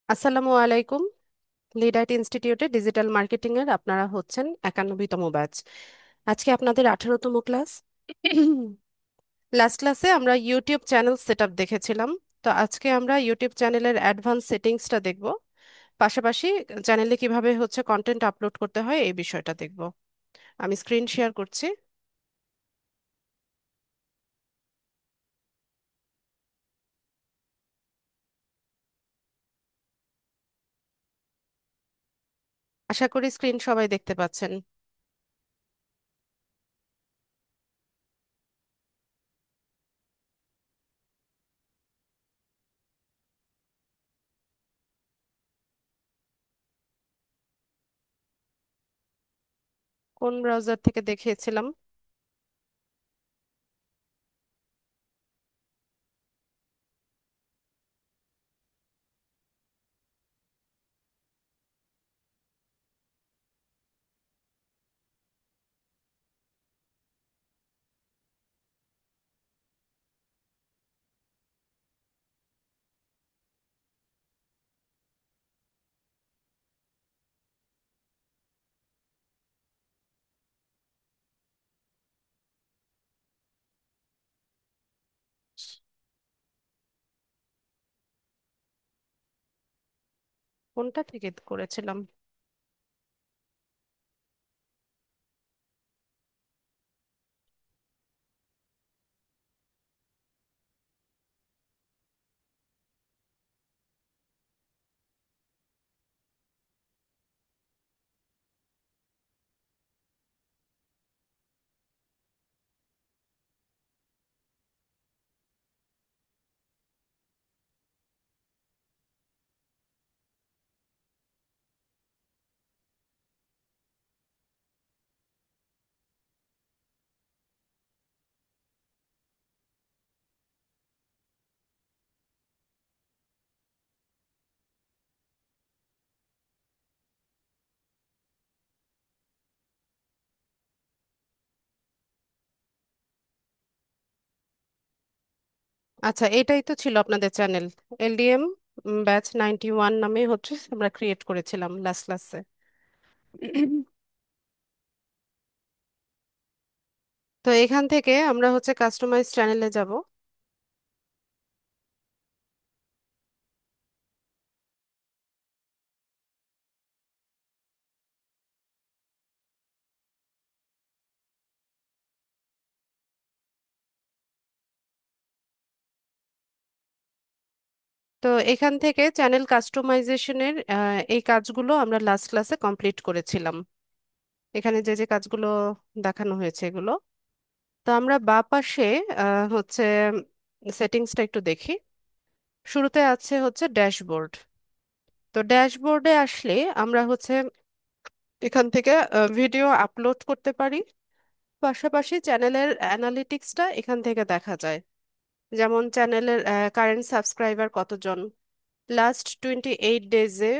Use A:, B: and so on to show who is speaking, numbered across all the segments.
A: আসসালামু আলাইকুম। লিডাইট ইনস্টিটিউটে ডিজিটাল মার্কেটিং এর আপনারা হচ্ছেন 91তম ব্যাচ। আজকে আপনাদের 18তম ক্লাস। লাস্ট ক্লাসে আমরা ইউটিউব চ্যানেল সেটআপ দেখেছিলাম। তো আজকে আমরা ইউটিউব চ্যানেলের অ্যাডভান্স সেটিংসটা দেখব, পাশাপাশি চ্যানেলে কিভাবে হচ্ছে কন্টেন্ট আপলোড করতে হয় এই বিষয়টা দেখব। আমি স্ক্রিন শেয়ার করছি। আশা করি স্ক্রিন সবাই দেখতে পাচ্ছেন। কোন ব্রাউজার থেকে দেখিয়েছিলাম? কোনটা থেকে করেছিলাম? আচ্ছা, এটাই তো ছিল আপনাদের চ্যানেল। এলডিএম ব্যাচ 91 নামে হচ্ছে আমরা ক্রিয়েট করেছিলাম লাস্ট ক্লাসে। তো এখান থেকে আমরা হচ্ছে কাস্টমাইজ চ্যানেলে যাব। তো এখান থেকে চ্যানেল কাস্টমাইজেশনের এই কাজগুলো আমরা লাস্ট ক্লাসে কমপ্লিট করেছিলাম। এখানে যে যে কাজগুলো দেখানো হয়েছে এগুলো। তো আমরা বাঁ পাশে হচ্ছে সেটিংসটা একটু দেখি। শুরুতে আছে হচ্ছে ড্যাশবোর্ড। তো ড্যাশবোর্ডে আসলে আমরা হচ্ছে এখান থেকে ভিডিও আপলোড করতে পারি, পাশাপাশি চ্যানেলের অ্যানালিটিক্সটা এখান থেকে দেখা যায়। যেমন চ্যানেলের কারেন্ট সাবস্ক্রাইবার কতজন, লাস্ট 28 ডেজে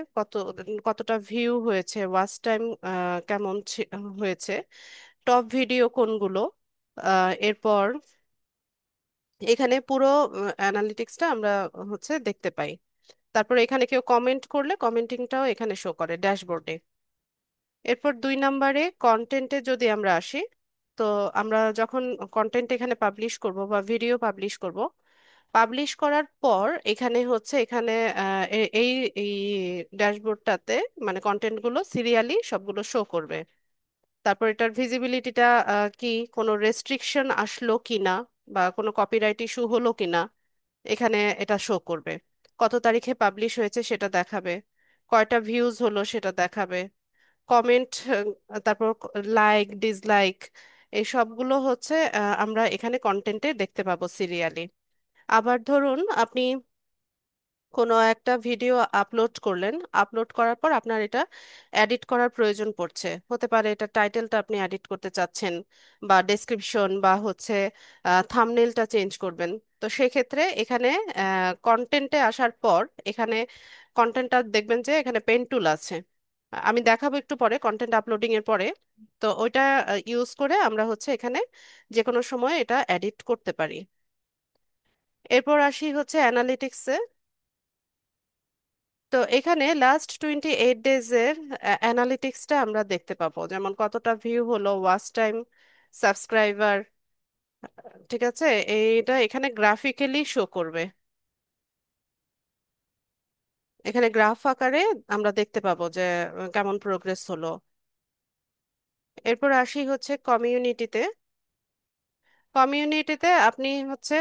A: কতটা ভিউ হয়েছে, ওয়াচ টাইম কেমন হয়েছে, টপ ভিডিও কোনগুলো। এরপর এখানে পুরো অ্যানালিটিক্সটা আমরা হচ্ছে দেখতে পাই। তারপর এখানে কেউ কমেন্ট করলে কমেন্টিংটাও এখানে শো করে ড্যাশবোর্ডে। এরপর 2 নম্বরে কন্টেন্টে যদি আমরা আসি, তো আমরা যখন কন্টেন্ট এখানে পাবলিশ করব বা ভিডিও পাবলিশ করব, পাবলিশ করার পর এখানে হচ্ছে এখানে এই এই ড্যাশবোর্ডটাতে মানে কন্টেন্টগুলো সিরিয়ালি সবগুলো শো করবে। তারপর এটার ভিজিবিলিটিটা কি, কোনো রেস্ট্রিকশন আসলো কিনা বা কোনো কপিরাইট ইস্যু হলো কিনা এখানে এটা শো করবে। কত তারিখে পাবলিশ হয়েছে সেটা দেখাবে, কয়টা ভিউজ হলো সেটা দেখাবে, কমেন্ট, তারপর লাইক ডিসলাইক, এই সবগুলো হচ্ছে আমরা এখানে কন্টেন্টে দেখতে পাবো সিরিয়ালি। আবার ধরুন আপনি কোনো একটা ভিডিও আপলোড করলেন, আপলোড করার পর আপনার এটা এডিট করার প্রয়োজন পড়ছে, হতে পারে এটা টাইটেলটা আপনি এডিট করতে চাচ্ছেন বা ডেসক্রিপশন বা হচ্ছে থাম্বনেলটা চেঞ্জ করবেন। তো সেক্ষেত্রে এখানে কন্টেন্টে আসার পর এখানে কন্টেন্টটা দেখবেন যে এখানে পেন টুল আছে। আমি দেখাবো একটু পরে কন্টেন্ট আপলোডিং এর পরে। তো ওইটা ইউজ করে আমরা হচ্ছে এখানে যে কোনো সময় এটা এডিট করতে পারি। এরপর আসি হচ্ছে অ্যানালিটিক্সে। তো এখানে লাস্ট 28 ডেজের অ্যানালিটিক্সটা আমরা দেখতে পাবো, যেমন কতটা ভিউ হলো, ওয়াচ টাইম, সাবস্ক্রাইবার। ঠিক আছে, এইটা এখানে গ্রাফিক্যালি শো করবে। এখানে গ্রাফ আকারে আমরা দেখতে পাবো যে কেমন প্রোগ্রেস হলো। এরপর আসি হচ্ছে কমিউনিটিতে। কমিউনিটিতে আপনি হচ্ছে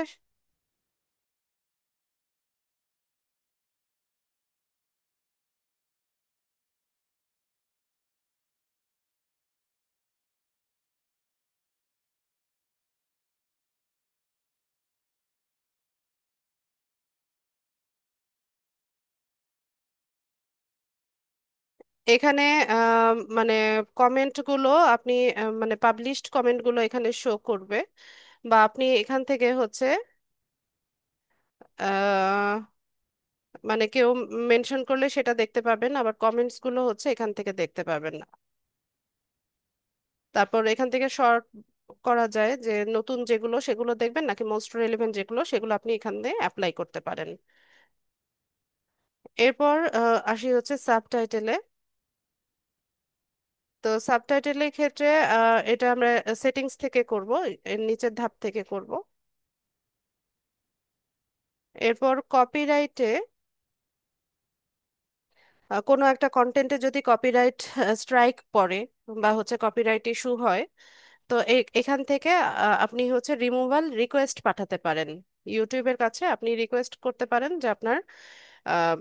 A: এখানে মানে কমেন্টগুলো আপনি মানে পাবলিশড কমেন্টগুলো এখানে শো করবে, বা আপনি এখান থেকে হচ্ছে আহ, মানে কেউ মেনশন করলে সেটা দেখতে পাবেন, আবার কমেন্টস গুলো হচ্ছে এখান থেকে দেখতে পাবেন না। তারপর এখান থেকে শর্ট করা যায় যে নতুন যেগুলো সেগুলো দেখবেন, নাকি মোস্ট রেলেভেন্ট যেগুলো সেগুলো আপনি এখান থেকে অ্যাপ্লাই করতে পারেন। এরপর আসি হচ্ছে সাবটাইটেলে। তো সাবটাইটেলের ক্ষেত্রে এটা আমরা সেটিংস থেকে করব, এর নিচের ধাপ থেকে করব। এরপর কপিরাইটে কোনো একটা কন্টেন্টে যদি কপিরাইট স্ট্রাইক পড়ে বা হচ্ছে কপিরাইট ইস্যু হয়, তো এখান থেকে আপনি হচ্ছে রিমুভাল রিকোয়েস্ট পাঠাতে পারেন। ইউটিউবের কাছে আপনি রিকোয়েস্ট করতে পারেন যে আপনার আহ,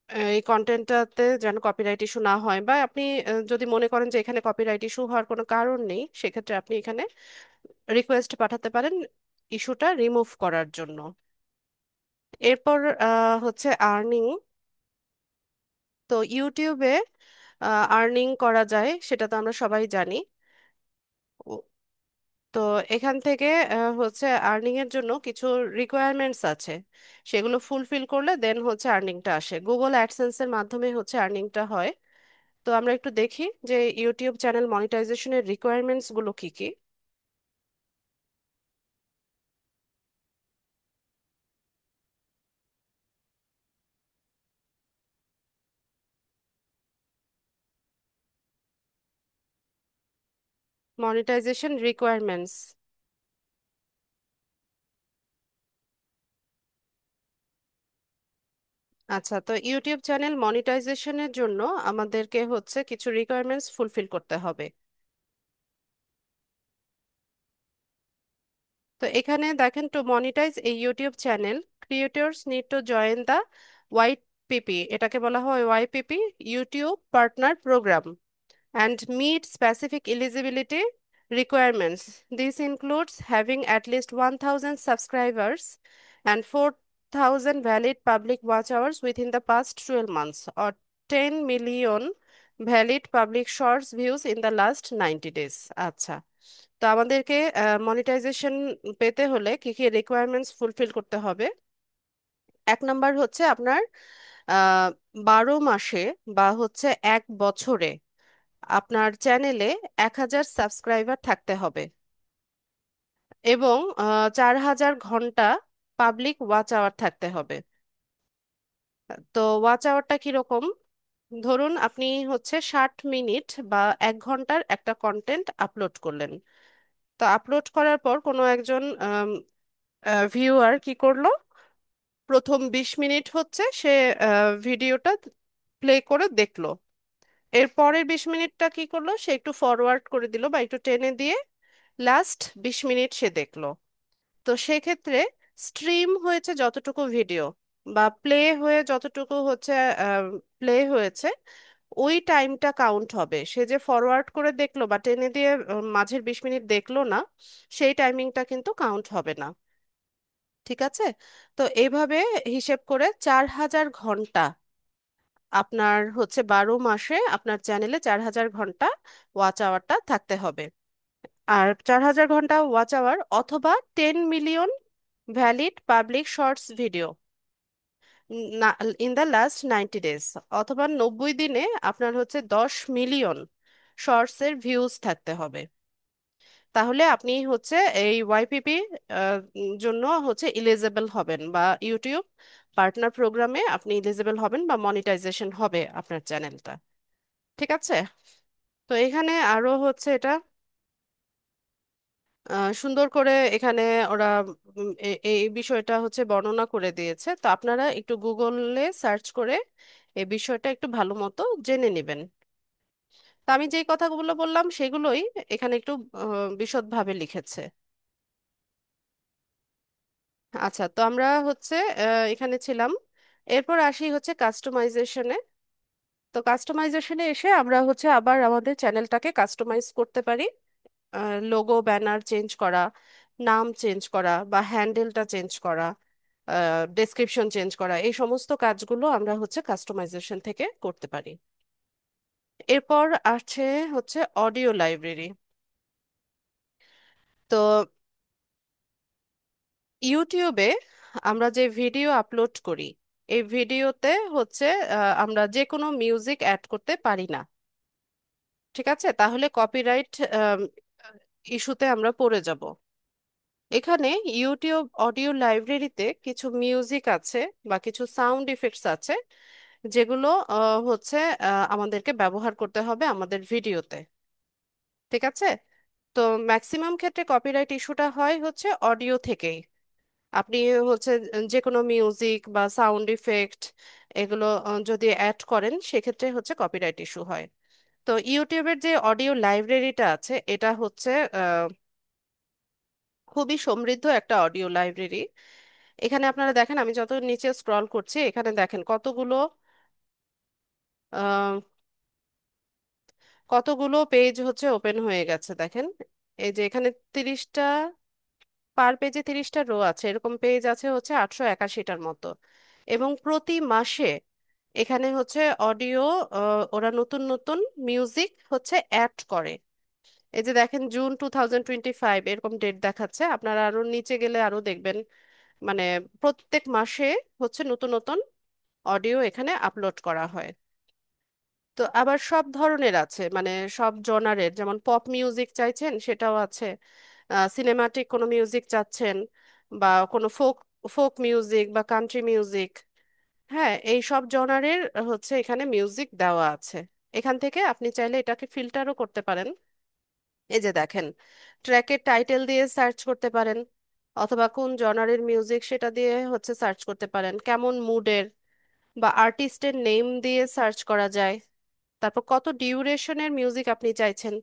A: এই কন্টেন্টটাতে যেন কপিরাইট ইস্যু না হয়, বা আপনি যদি মনে করেন যে এখানে কপিরাইট ইস্যু হওয়ার কোনো কারণ নেই, সেক্ষেত্রে আপনি এখানে রিকোয়েস্ট পাঠাতে পারেন ইস্যুটা রিমুভ করার জন্য। এরপর হচ্ছে আর্নিং। তো ইউটিউবে আর্নিং করা যায় সেটা তো আমরা সবাই জানি। ও- তো এখান থেকে হচ্ছে আর্নিং এর জন্য কিছু রিকোয়ারমেন্টস আছে, সেগুলো ফুলফিল করলে দেন হচ্ছে আর্নিংটা আসে। গুগল অ্যাডসেন্স এর মাধ্যমে হচ্ছে আর্নিংটা হয়। তো আমরা একটু দেখি যে ইউটিউব চ্যানেল মনিটাইজেশনের রিকোয়ারমেন্টস গুলো কি কি। Monetisation requirements. আচ্ছা, তো ইউটিউব চ্যানেল মনিটাইজেশনের জন্য আমাদেরকে হচ্ছে কিছু রিকোয়ারমেন্টস ফুলফিল করতে হবে। তো এখানে দেখেন, টু মনিটাইজ এই YouTube channel creators need to join the YPP, এটাকে বলা হয় YPP, YouTube partner programme, and meet specific eligibility requirements. This includes having at least 1,000 subscribers and 4,000 valid public watch hours within the past 12 months, or 10 million valid public shorts views in the last 90 days. আচ্ছা, তো আমাদেরকে monetization পেতে হলে কি কি requirements fulfil করতে হবে? এক নাম্বার হচ্ছে আপনার আহ 12 মাসে বা হচ্ছে 1 বছরে আপনার চ্যানেলে 1,000 সাবস্ক্রাইবার থাকতে হবে, এবং 4,000 ঘন্টা পাবলিক ওয়াচ আওয়ার থাকতে হবে। তো ওয়াচ আওয়ারটা কিরকম? ধরুন আপনি হচ্ছে 60 মিনিট বা 1 ঘন্টার একটা কন্টেন্ট আপলোড করলেন। তো আপলোড করার পর কোনো একজন ভিউয়ার কি করলো, প্রথম 20 মিনিট হচ্ছে সে ভিডিওটা প্লে করে দেখলো। এর পরের 20 মিনিটটা কি করলো, সে একটু ফরওয়ার্ড করে দিল বা একটু টেনে দিয়ে লাস্ট 20 মিনিট সে দেখলো। তো সেক্ষেত্রে স্ট্রিম হয়েছে যতটুকু ভিডিও বা প্লে হয়ে যতটুকু হচ্ছে প্লে হয়েছে, ওই টাইমটা কাউন্ট হবে। সে যে ফরওয়ার্ড করে দেখলো বা টেনে দিয়ে মাঝের 20 মিনিট দেখলো না, সেই টাইমিংটা কিন্তু কাউন্ট হবে না। ঠিক আছে, তো এইভাবে হিসেব করে 4,000 ঘন্টা আপনার হচ্ছে 12 মাসে আপনার চ্যানেলে 4,000 ঘন্টা ওয়াচ আওয়ারটা থাকতে হবে। আর 4,000 ঘন্টা ওয়াচ আওয়ার অথবা 10 million valid public shorts video in the last 90 days, অথবা 90 দিনে আপনার হচ্ছে 10 মিলিয়ন শর্টস এর ভিউজ থাকতে হবে। তাহলে আপনি হচ্ছে এই ওয়াইপিপি জন্য হচ্ছে ইলিজেবল হবেন, বা ইউটিউব পার্টনার প্রোগ্রামে আপনি এলিজিবল হবেন বা মনিটাইজেশন হবে আপনার চ্যানেলটা। ঠিক আছে? তো এখানে আরো হচ্ছে এটা সুন্দর করে এখানে ওরা এই বিষয়টা হচ্ছে বর্ণনা করে দিয়েছে, তো আপনারা একটু গুগলে সার্চ করে এই বিষয়টা একটু ভালো মতো জেনে নেবেন। তো আমি যেই কথাগুলো বললাম সেগুলোই এখানে একটু বিশদভাবে লিখেছে। আচ্ছা, তো আমরা হচ্ছে এখানে ছিলাম। এরপর আসি হচ্ছে কাস্টমাইজেশনে। তো কাস্টমাইজেশনে এসে আমরা হচ্ছে আবার আমাদের চ্যানেলটাকে কাস্টমাইজ করতে পারি। লোগো ব্যানার চেঞ্জ করা, নাম চেঞ্জ করা বা হ্যান্ডেলটা চেঞ্জ করা, ডেসক্রিপশন চেঞ্জ করা, এই সমস্ত কাজগুলো আমরা হচ্ছে কাস্টমাইজেশন থেকে করতে পারি। এরপর আছে হচ্ছে অডিও লাইব্রেরি। তো ইউটিউবে আমরা যে ভিডিও আপলোড করি, এই ভিডিওতে হচ্ছে আমরা যে কোনো মিউজিক অ্যাড করতে পারি না। ঠিক আছে? তাহলে কপিরাইট ইস্যুতে আমরা পড়ে যাব। এখানে ইউটিউব অডিও লাইব্রেরিতে কিছু মিউজিক আছে বা কিছু সাউন্ড ইফেক্টস আছে, যেগুলো হচ্ছে আমাদেরকে ব্যবহার করতে হবে আমাদের ভিডিওতে। ঠিক আছে? তো ম্যাক্সিমাম ক্ষেত্রে কপিরাইট ইস্যুটা হয় হচ্ছে অডিও থেকেই। আপনি হচ্ছে যে কোনো মিউজিক বা সাউন্ড ইফেক্ট এগুলো যদি অ্যাড করেন সেক্ষেত্রে হচ্ছে কপিরাইট ইস্যু হয়। তো ইউটিউবের যে অডিও লাইব্রেরিটা আছে এটা হচ্ছে খুবই সমৃদ্ধ একটা অডিও লাইব্রেরি। এখানে আপনারা দেখেন, আমি যত নিচে স্ক্রল করছি এখানে দেখেন আহ, কতগুলো পেজ হচ্ছে ওপেন হয়ে গেছে দেখেন। এই যে এখানে 30টা, পার পেজে 30টা রো আছে, এরকম পেজ আছে হচ্ছে 881টার মতো। এবং প্রতি মাসে এখানে হচ্ছে অডিও, ওরা নতুন নতুন মিউজিক হচ্ছে অ্যাড করে। এই যে দেখেন জুন 2025 এরকম ডেট দেখাচ্ছে, আপনারা আরো নিচে গেলে আরো দেখবেন। মানে প্রত্যেক মাসে হচ্ছে নতুন নতুন অডিও এখানে আপলোড করা হয়। তো আবার সব ধরনের আছে, মানে সব জনারের, যেমন পপ মিউজিক চাইছেন সেটাও আছে, সিনেমাটিক কোনো মিউজিক চাচ্ছেন বা কোনো ফোক ফোক মিউজিক বা কান্ট্রি মিউজিক, হ্যাঁ এই সব জনারের হচ্ছে এখানে মিউজিক দেওয়া আছে। এখান থেকে আপনি চাইলে এটাকে ফিল্টারও করতে পারেন। এই যে দেখেন, ট্র্যাকের টাইটেল দিয়ে সার্চ করতে পারেন, অথবা কোন জনারের মিউজিক সেটা দিয়ে হচ্ছে সার্চ করতে পারেন, কেমন মুডের, বা আর্টিস্টের নেম দিয়ে সার্চ করা যায়। তারপর কত ডিউরেশনের মিউজিক আপনি চাইছেন।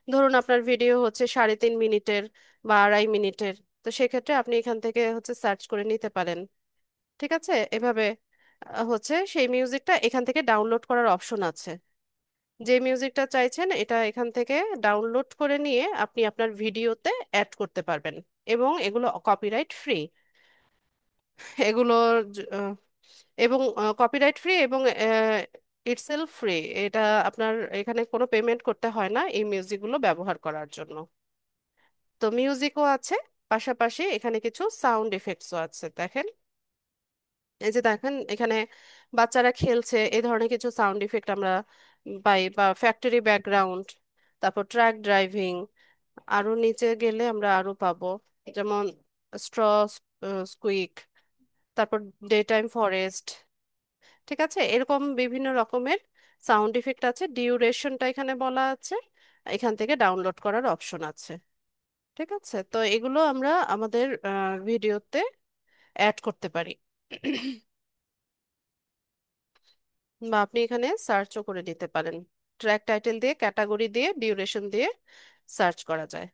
A: ধরুন আপনার ভিডিও হচ্ছে 3.5 মিনিটের বা 2.5 মিনিটের, তো সেক্ষেত্রে আপনি এখান থেকে হচ্ছে সার্চ করে নিতে পারেন। ঠিক আছে? এভাবে হচ্ছে সেই মিউজিকটা এখান থেকে ডাউনলোড করার অপশন আছে। যে মিউজিকটা চাইছেন এটা এখান থেকে ডাউনলোড করে নিয়ে আপনি আপনার ভিডিওতে অ্যাড করতে পারবেন। এবং এগুলো কপিরাইট ফ্রি। এগুলো জ- আহ, এবং কপিরাইট ফ্রি এবং ইটসেলফ ফ্রি। এটা আপনার এখানে কোনো পেমেন্ট করতে হয় না এই মিউজিকগুলো ব্যবহার করার জন্য। তো মিউজিকও আছে, পাশাপাশি এখানে কিছু সাউন্ড এফেক্টসও আছে দেখেন। এই যে দেখেন এখানে বাচ্চারা খেলছে, এই ধরনের কিছু সাউন্ড ইফেক্ট আমরা পাই, বা ফ্যাক্টরি ব্যাকগ্রাউন্ড, তারপর ট্রাক ড্রাইভিং। আরো নিচে গেলে আমরা আরো পাবো, যেমন স্ট্র স্কুইক, তারপর ডে টাইম ফরেস্ট। ঠিক আছে? এরকম বিভিন্ন রকমের সাউন্ড ইফেক্ট আছে, ডিউরেশনটা এখানে বলা আছে, এখান থেকে ডাউনলোড করার অপশন আছে। ঠিক আছে? তো এগুলো আমরা আমাদের ভিডিওতে অ্যাড করতে পারি। বা আপনি এখানে সার্চও করে নিতে পারেন। ট্র্যাক টাইটেল দিয়ে, ক্যাটাগরি দিয়ে, ডিউরেশন দিয়ে সার্চ করা যায়।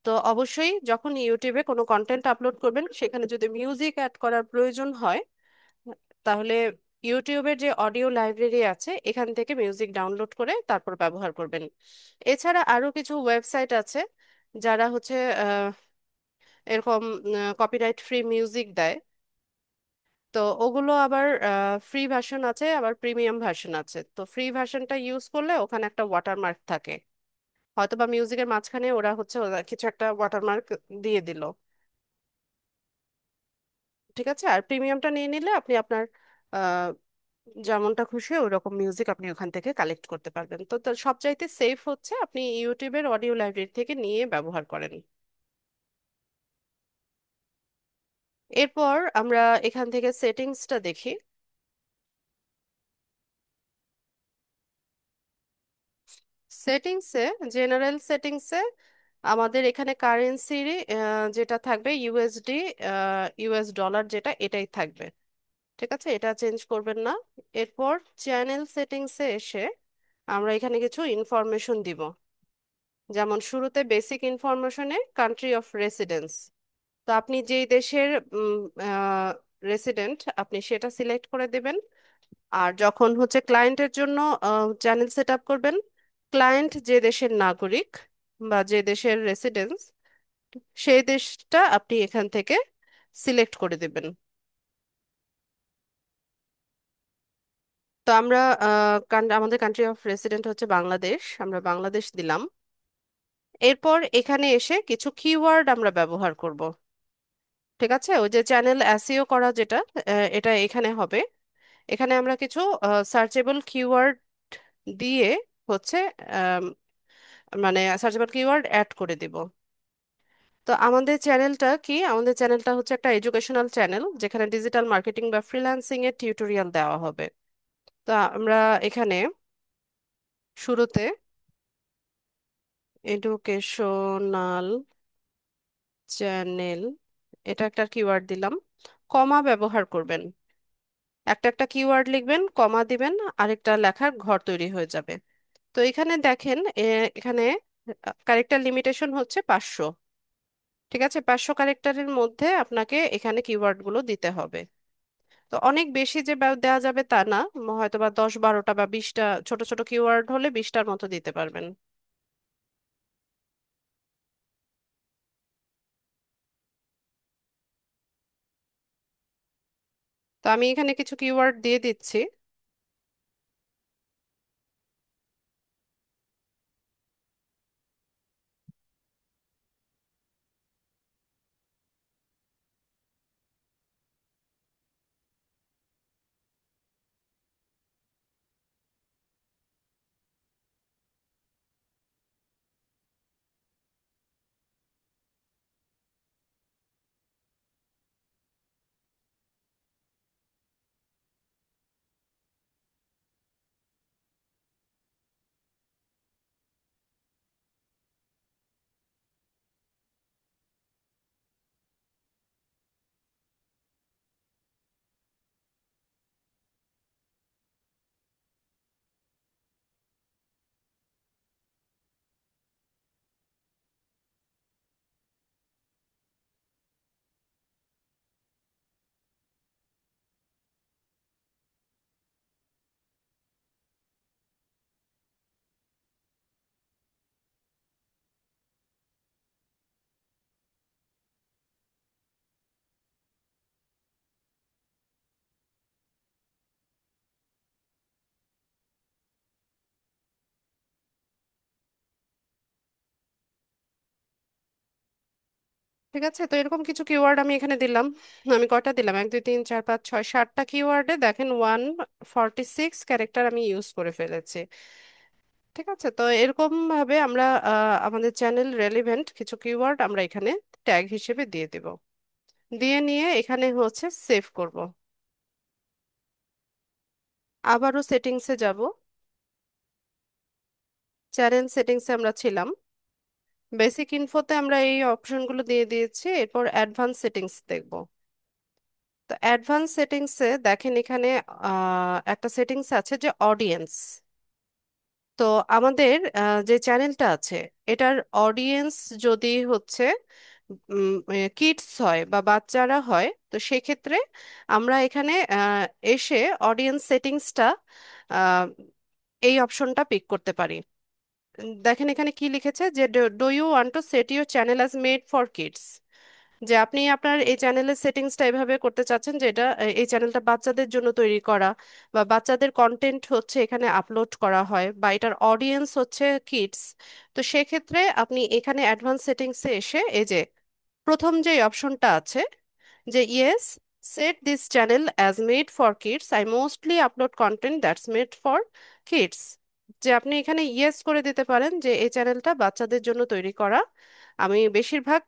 A: তো অবশ্যই যখন ইউটিউবে কোনো কন্টেন্ট আপলোড করবেন সেখানে যদি মিউজিক অ্যাড করার প্রয়োজন হয়, তাহলে ইউটিউবের যে অডিও লাইব্রেরি আছে এখান থেকে মিউজিক ডাউনলোড করে তারপর ব্যবহার করবেন। এছাড়া আরো কিছু ওয়েবসাইট আছে যারা হচ্ছে এরকম কপিরাইট ফ্রি মিউজিক দেয়। তো ওগুলো আবার ফ্রি ভার্সন আছে, আবার প্রিমিয়াম ভার্সন আছে। তো ফ্রি ভার্সনটা ইউজ করলে ওখানে একটা ওয়াটারমার্ক থাকে, হয়তো বা মিউজিকের মাঝখানে ওরা হচ্ছে কিছু একটা ওয়াটারমার্ক দিয়ে দিল। ঠিক আছে? আর প্রিমিয়ামটা নিয়ে নিলে আপনি আপনার আহ, যেমনটা খুশি ওই রকম মিউজিক আপনি ওখান থেকে কালেক্ট করতে পারবেন। তো তো সবচাইতে সেফ হচ্ছে আপনি ইউটিউবের অডিও লাইব্রেরি থেকে নিয়ে ব্যবহার করেন। এরপর আমরা এখান থেকে সেটিংসটা দেখি। সেটিংসে, জেনারেল সেটিংসে আমাদের এখানে কারেন্সি যেটা থাকবে ইউএসডি, ইউএস ডলার যেটা, এটাই থাকবে। ঠিক আছে, এটা চেঞ্জ করবেন না। এরপর চ্যানেল সেটিংসে এসে আমরা এখানে কিছু ইনফরমেশন দিব। যেমন শুরুতে বেসিক ইনফরমেশনে কান্ট্রি অফ রেসিডেন্স, তো আপনি যেই দেশের রেসিডেন্ট আপনি সেটা সিলেক্ট করে দেবেন। আর যখন হচ্ছে ক্লায়েন্টের জন্য চ্যানেল সেট আপ করবেন, ক্লায়েন্ট যে দেশের নাগরিক বা যে দেশের রেসিডেন্স, সেই দেশটা আপনি এখান থেকে সিলেক্ট করে দেবেন। তো আমরা আমাদের কান্ট্রি অফ রেসিডেন্ট হচ্ছে বাংলাদেশ, আমরা বাংলাদেশ দিলাম। এরপর এখানে এসে কিছু কিওয়ার্ড আমরা ব্যবহার করব। ঠিক আছে, ওই যে চ্যানেল এসইও করা যেটা, এটা এখানে হবে। এখানে আমরা কিছু সার্চেবল কিওয়ার্ড দিয়ে হচ্ছে আম, মানে সার্চেবল কিওয়ার্ড অ্যাড করে দিব। তো আমাদের চ্যানেলটা কি, আমাদের চ্যানেলটা হচ্ছে একটা এডুকেশনাল চ্যানেল যেখানে ডিজিটাল মার্কেটিং বা ফ্রিল্যান্সিং এর টিউটোরিয়াল দেওয়া হবে। তো আমরা এখানে শুরুতে এডুকেশনাল চ্যানেল, এটা একটা কিওয়ার্ড দিলাম। কমা ব্যবহার করবেন, একটা একটা কিওয়ার্ড লিখবেন, কমা দিবেন, আরেকটা লেখার ঘর তৈরি হয়ে যাবে। তো এখানে দেখেন, এখানে ক্যারেক্টার লিমিটেশন হচ্ছে 500। ঠিক আছে, 500 ক্যারেক্টারের মধ্যে আপনাকে এখানে কিওয়ার্ড গুলো দিতে হবে। তো অনেক বেশি যে দেওয়া যাবে তা না, হয়তো বা 10 12টা বা 20টা, ছোট ছোট কিওয়ার্ড হলে 20টার মতো দিতে পারবেন। তো আমি এখানে কিছু কিওয়ার্ড দিয়ে দিচ্ছি। ঠিক আছে, তো এরকম কিছু কিওয়ার্ড আমি এখানে দিলাম। আমি কয়টা দিলাম, 1 2 3 4 5 6 7টা কিওয়ার্ডে দেখেন 146 ক্যারেক্টার আমি ইউজ করে ফেলেছি। ঠিক আছে, তো এরকম ভাবে আমরা আমাদের চ্যানেল রেলিভেন্ট কিছু কিওয়ার্ড আমরা এখানে ট্যাগ হিসেবে দিয়ে দেব। দিয়ে নিয়ে এখানে হচ্ছে সেভ করব। আবারও সেটিংসে যাব, চ্যানেল সেটিংসে আমরা ছিলাম, বেসিক ইনফোতে আমরা এই অপশনগুলো দিয়ে দিয়েছি। এরপর অ্যাডভান্স সেটিংস দেখব। তো অ্যাডভান্স সেটিংসে দেখেন এখানে একটা সেটিংস আছে যে অডিয়েন্স। তো আমাদের যে চ্যানেলটা আছে, এটার অডিয়েন্স যদি হচ্ছে কিডস হয় বা বাচ্চারা হয়, তো সেক্ষেত্রে আমরা এখানে এসে অডিয়েন্স সেটিংসটা এই অপশনটা পিক করতে পারি। দেখেন এখানে কি লিখেছে যে do you want to set your channel as made for kids, যে আপনি আপনার এই চ্যানেলের সেটিংসটা এভাবে করতে চাচ্ছেন যে এটা, এই চ্যানেলটা বাচ্চাদের জন্য তৈরি করা, বা বাচ্চাদের কন্টেন্ট হচ্ছে এখানে আপলোড করা হয়, বা এটার অডিয়েন্স হচ্ছে কিডস। তো সেক্ষেত্রে আপনি এখানে অ্যাডভান্স সেটিংসে এসে এই যে প্রথম যে অপশনটা আছে যে yes, set this channel as made for kids, I mostly upload content that's made for kids, যে আপনি এখানে ইয়েস করে দিতে পারেন যে এই চ্যানেলটা বাচ্চাদের জন্য তৈরি করা, আমি বেশিরভাগ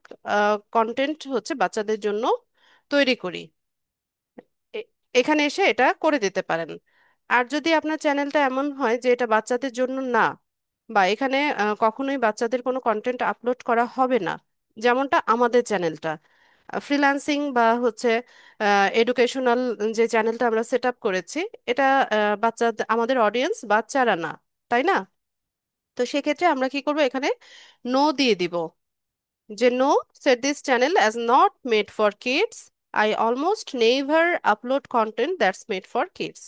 A: কন্টেন্ট হচ্ছে বাচ্চাদের জন্য তৈরি করি। এ- এখানে এসে এটা করে দিতে পারেন। আর যদি আপনার চ্যানেলটা এমন হয় যে এটা বাচ্চাদের জন্য না, বা এখানে কখনোই বাচ্চাদের কোনো কন্টেন্ট আপলোড করা হবে না, যেমনটা আমাদের চ্যানেলটা ফ্রিল্যান্সিং বা হচ্ছে এডুকেশনাল যে চ্যানেলটা আমরা সেট আপ করেছি, এটা বাচ্চা, আমাদের অডিয়েন্স বাচ্চারা না, তাই না? তো সেক্ষেত্রে আমরা কি করব, এখানে নো দিয়ে দিব, যে no, set this channel as not made for kids, I almost never upload content that's made for kids.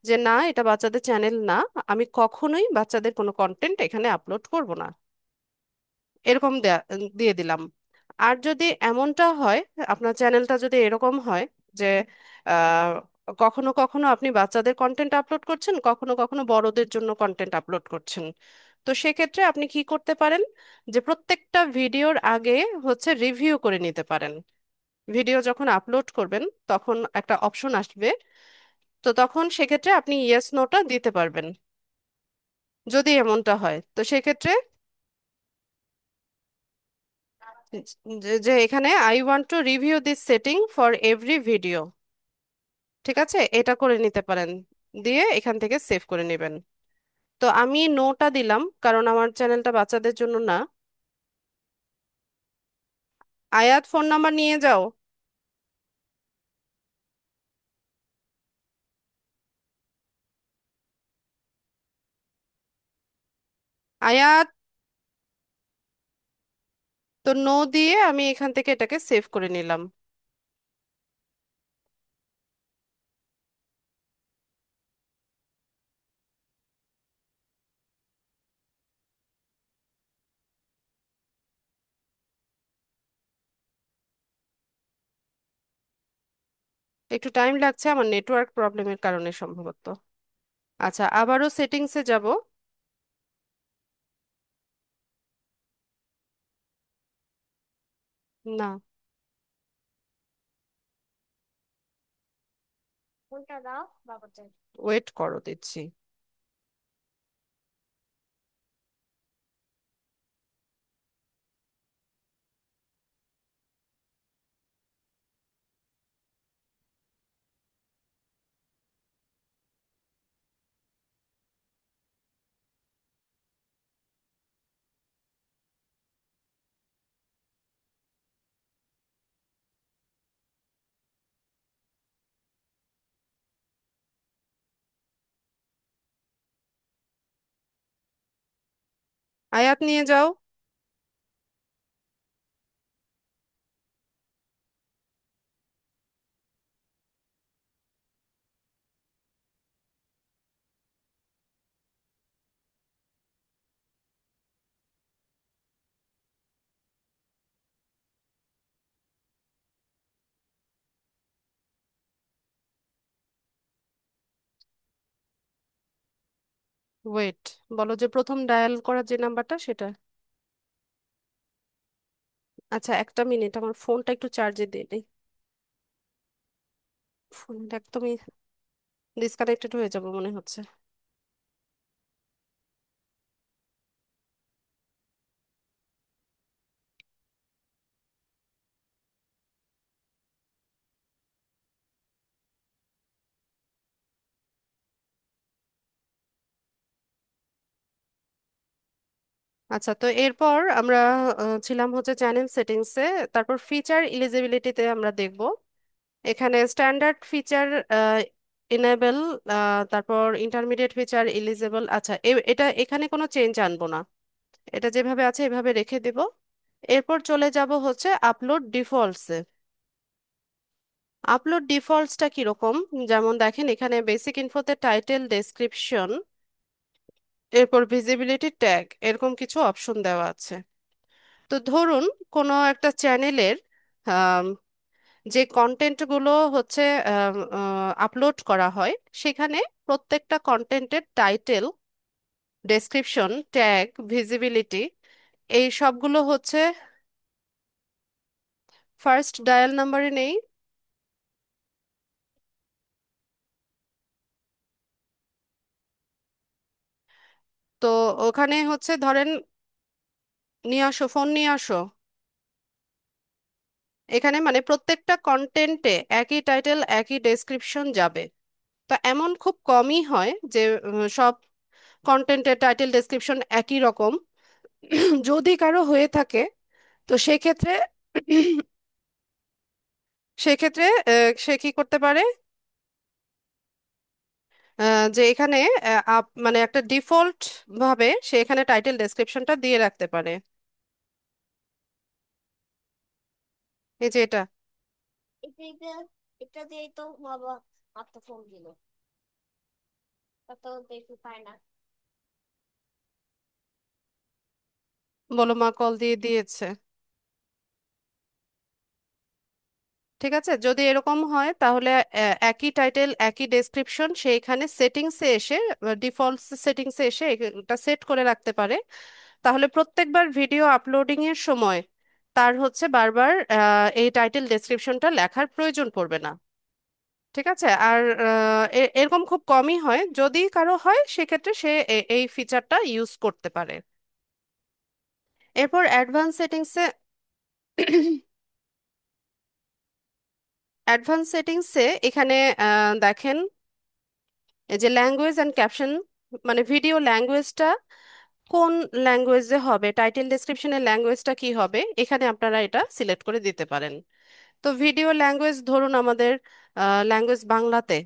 A: যে না, এটা বাচ্চাদের চ্যানেল না, আমি কখনোই বাচ্চাদের কোনো কন্টেন্ট এখানে আপলোড করব না, এরকম দিয়ে দিলাম। আর যদি এমনটা হয়, আপনার চ্যানেলটা যদি এরকম হয় যে আহ, কখনো কখনো আপনি বাচ্চাদের কন্টেন্ট আপলোড করছেন, কখনো কখনো বড়দের জন্য কন্টেন্ট আপলোড করছেন, তো সেক্ষেত্রে আপনি কি করতে পারেন, যে প্রত্যেকটা ভিডিওর আগে হচ্ছে রিভিউ করে নিতে পারেন। ভিডিও যখন আপলোড করবেন তখন একটা অপশন আসবে, তো তখন সেক্ষেত্রে আপনি ইয়েস নোটা দিতে পারবেন। যদি এমনটা হয় তো সেক্ষেত্রে যে এখানে I want to review this setting for every video, ঠিক আছে, এটা করে নিতে পারেন, দিয়ে এখান থেকে সেভ করে নেবেন। তো আমি নোটা দিলাম কারণ আমার চ্যানেলটা বাচ্চাদের জন্য না। আয়াত, ফোন নাম্বার নিয়ে যাও। আয়াত, তো নো দিয়ে আমি এখান থেকে এটাকে সেভ করে নিলাম। একটু টাইম লাগছে, আমার নেটওয়ার্ক প্রবলেমের কারণে সম্ভবত। আচ্ছা, আবারও সেটিংসে যাব। না, ওয়েট করো, দিচ্ছি। আয়াত, নিয়ে যাও। ওয়েট, বলো যে প্রথম ডায়াল করা যে নাম্বারটা সেটা। আচ্ছা, একটা মিনিট, আমার ফোনটা একটু চার্জে দিয়ে দিই। ফোনটা একদমই ডিসকানেক্টেড হয়ে যাবে মনে হচ্ছে। আচ্ছা, তো এরপর আমরা ছিলাম হচ্ছে চ্যানেল সেটিংসে, তারপর ফিচার ইলিজিবিলিটিতে আমরা দেখব। এখানে স্ট্যান্ডার্ড ফিচার ইনেবল, তারপর ইন্টারমিডিয়েট ফিচার ইলিজিবল। আচ্ছা, এটা এখানে কোনো চেঞ্জ আনবো না, এটা যেভাবে আছে এভাবে রেখে দেব। এরপর চলে যাব হচ্ছে আপলোড ডিফল্টসে। আপলোড ডিফল্টসটা কিরকম, যেমন দেখেন এখানে বেসিক ইনফোতে টাইটেল, ডেসক্রিপশন, এরপর ভিজিবিলিটি ট্যাগ, এরকম কিছু অপশন দেওয়া আছে। তো ধরুন কোনো একটা চ্যানেলের যে কন্টেন্টগুলো হচ্ছে আপলোড করা হয়, সেখানে প্রত্যেকটা কন্টেন্টের টাইটেল, ডেসক্রিপশন, ট্যাগ, ভিজিবিলিটি, এই সবগুলো হচ্ছে ফার্স্ট ডায়াল নাম্বারে নেই। তো ওখানে হচ্ছে ধরেন, নিয়ে আসো, ফোন নিয়ে আসো। এখানে মানে প্রত্যেকটা কন্টেন্টে একই টাইটেল একই ডেসক্রিপশন যাবে। তো এমন খুব কমই হয় যে সব কন্টেন্টের টাইটেল ডেসক্রিপশন একই রকম। যদি কারো হয়ে থাকে তো সেক্ষেত্রে সেক্ষেত্রে সে কি করতে পারে, যে এখানে মানে একটা ডিফল্ট ভাবে সে এখানে টাইটেল ডেসক্রিপশনটা দিয়ে রাখতে পারে। এই যে এটা,
B: এটা এটা এটা দিয়েই তো বাবা মাত্র ফোন দিল, তা তো দেখতে পায় না।
A: বলো মা কল দিয়ে দিয়েছে। ঠিক আছে, যদি এরকম হয় তাহলে একই টাইটেল একই ডেসক্রিপশন সেইখানে সেটিংসে এসে, ডিফল্ট সেটিংসে এসে এটা সেট করে রাখতে পারে। তাহলে প্রত্যেকবার ভিডিও আপলোডিং এর সময় তার হচ্ছে বারবার এই টাইটেল ডেসক্রিপশনটা লেখার প্রয়োজন পড়বে না। ঠিক আছে, আর এরকম খুব কমই হয়, যদি কারো হয় সেক্ষেত্রে সে এই ফিচারটা ইউজ করতে পারে। এরপর অ্যাডভান্স সেটিংসে অ্যাডভান্স সেটিংসে এখানে দেখেন এই যে ল্যাঙ্গুয়েজ অ্যান্ড ক্যাপশন, মানে ভিডিও ল্যাঙ্গুয়েজটা কোন ল্যাঙ্গুয়েজে হবে, টাইটেল ডেসক্রিপশনের ল্যাঙ্গুয়েজটা কি হবে, এখানে আপনারা এটা সিলেক্ট করে দিতে পারেন। তো ভিডিও ল্যাঙ্গুয়েজ ধরুন আমাদের ল্যাঙ্গুয়েজ বাংলাতে।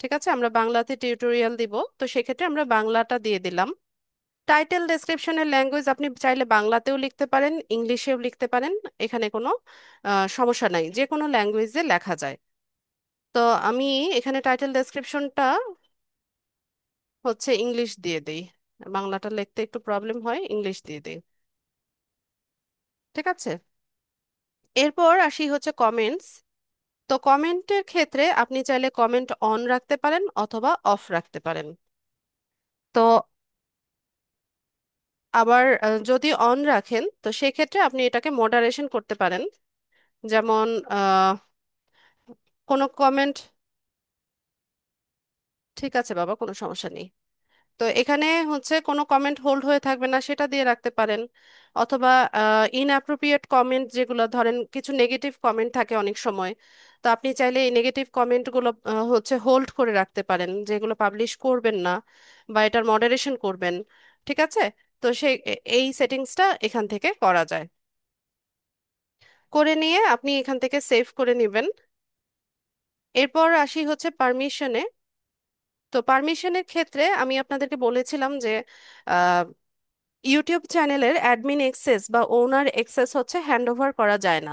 A: ঠিক আছে, আমরা বাংলাতে টিউটোরিয়াল দিব, তো সেক্ষেত্রে আমরা বাংলাটা দিয়ে দিলাম। টাইটেল ডেসক্রিপশনের ল্যাঙ্গুয়েজ আপনি চাইলে বাংলাতেও লিখতে পারেন, ইংলিশেও লিখতে পারেন, এখানে কোনো সমস্যা নাই, যে কোনো ল্যাঙ্গুয়েজে লেখা যায়। তো আমি এখানে টাইটেল ডেসক্রিপশনটা হচ্ছে ইংলিশ দিয়ে দিই, বাংলাটা লিখতে একটু প্রবলেম হয়, ইংলিশ দিয়ে দিই। ঠিক আছে, এরপর আসি হচ্ছে কমেন্টস। তো কমেন্টের ক্ষেত্রে আপনি চাইলে কমেন্ট অন রাখতে পারেন অথবা অফ রাখতে পারেন। তো আবার যদি অন রাখেন তো সেক্ষেত্রে আপনি এটাকে মডারেশন করতে পারেন। যেমন কোনো কমেন্ট, ঠিক আছে বাবা, কোনো সমস্যা নেই। তো এখানে হচ্ছে কোনো কমেন্ট হোল্ড হয়ে থাকবে না সেটা দিয়ে রাখতে পারেন। অথবা ইনঅ্যাপ্রোপ্রিয়েট কমেন্ট, যেগুলো ধরেন কিছু নেগেটিভ কমেন্ট থাকে অনেক সময়, তো আপনি চাইলে এই নেগেটিভ কমেন্টগুলো হচ্ছে হোল্ড করে রাখতে পারেন, যেগুলো পাবলিশ করবেন না বা এটার মডারেশন করবেন। ঠিক আছে, তো সেই এই সেটিংসটা এখান থেকে করা যায়। করে নিয়ে আপনি এখান থেকে সেভ করে নেবেন। এরপর আসি হচ্ছে পারমিশনে। তো পারমিশনের ক্ষেত্রে আমি আপনাদেরকে বলেছিলাম যে ইউটিউব চ্যানেলের অ্যাডমিন অ্যাক্সেস বা ওনার অ্যাক্সেস হচ্ছে হ্যান্ড ওভার করা যায় না।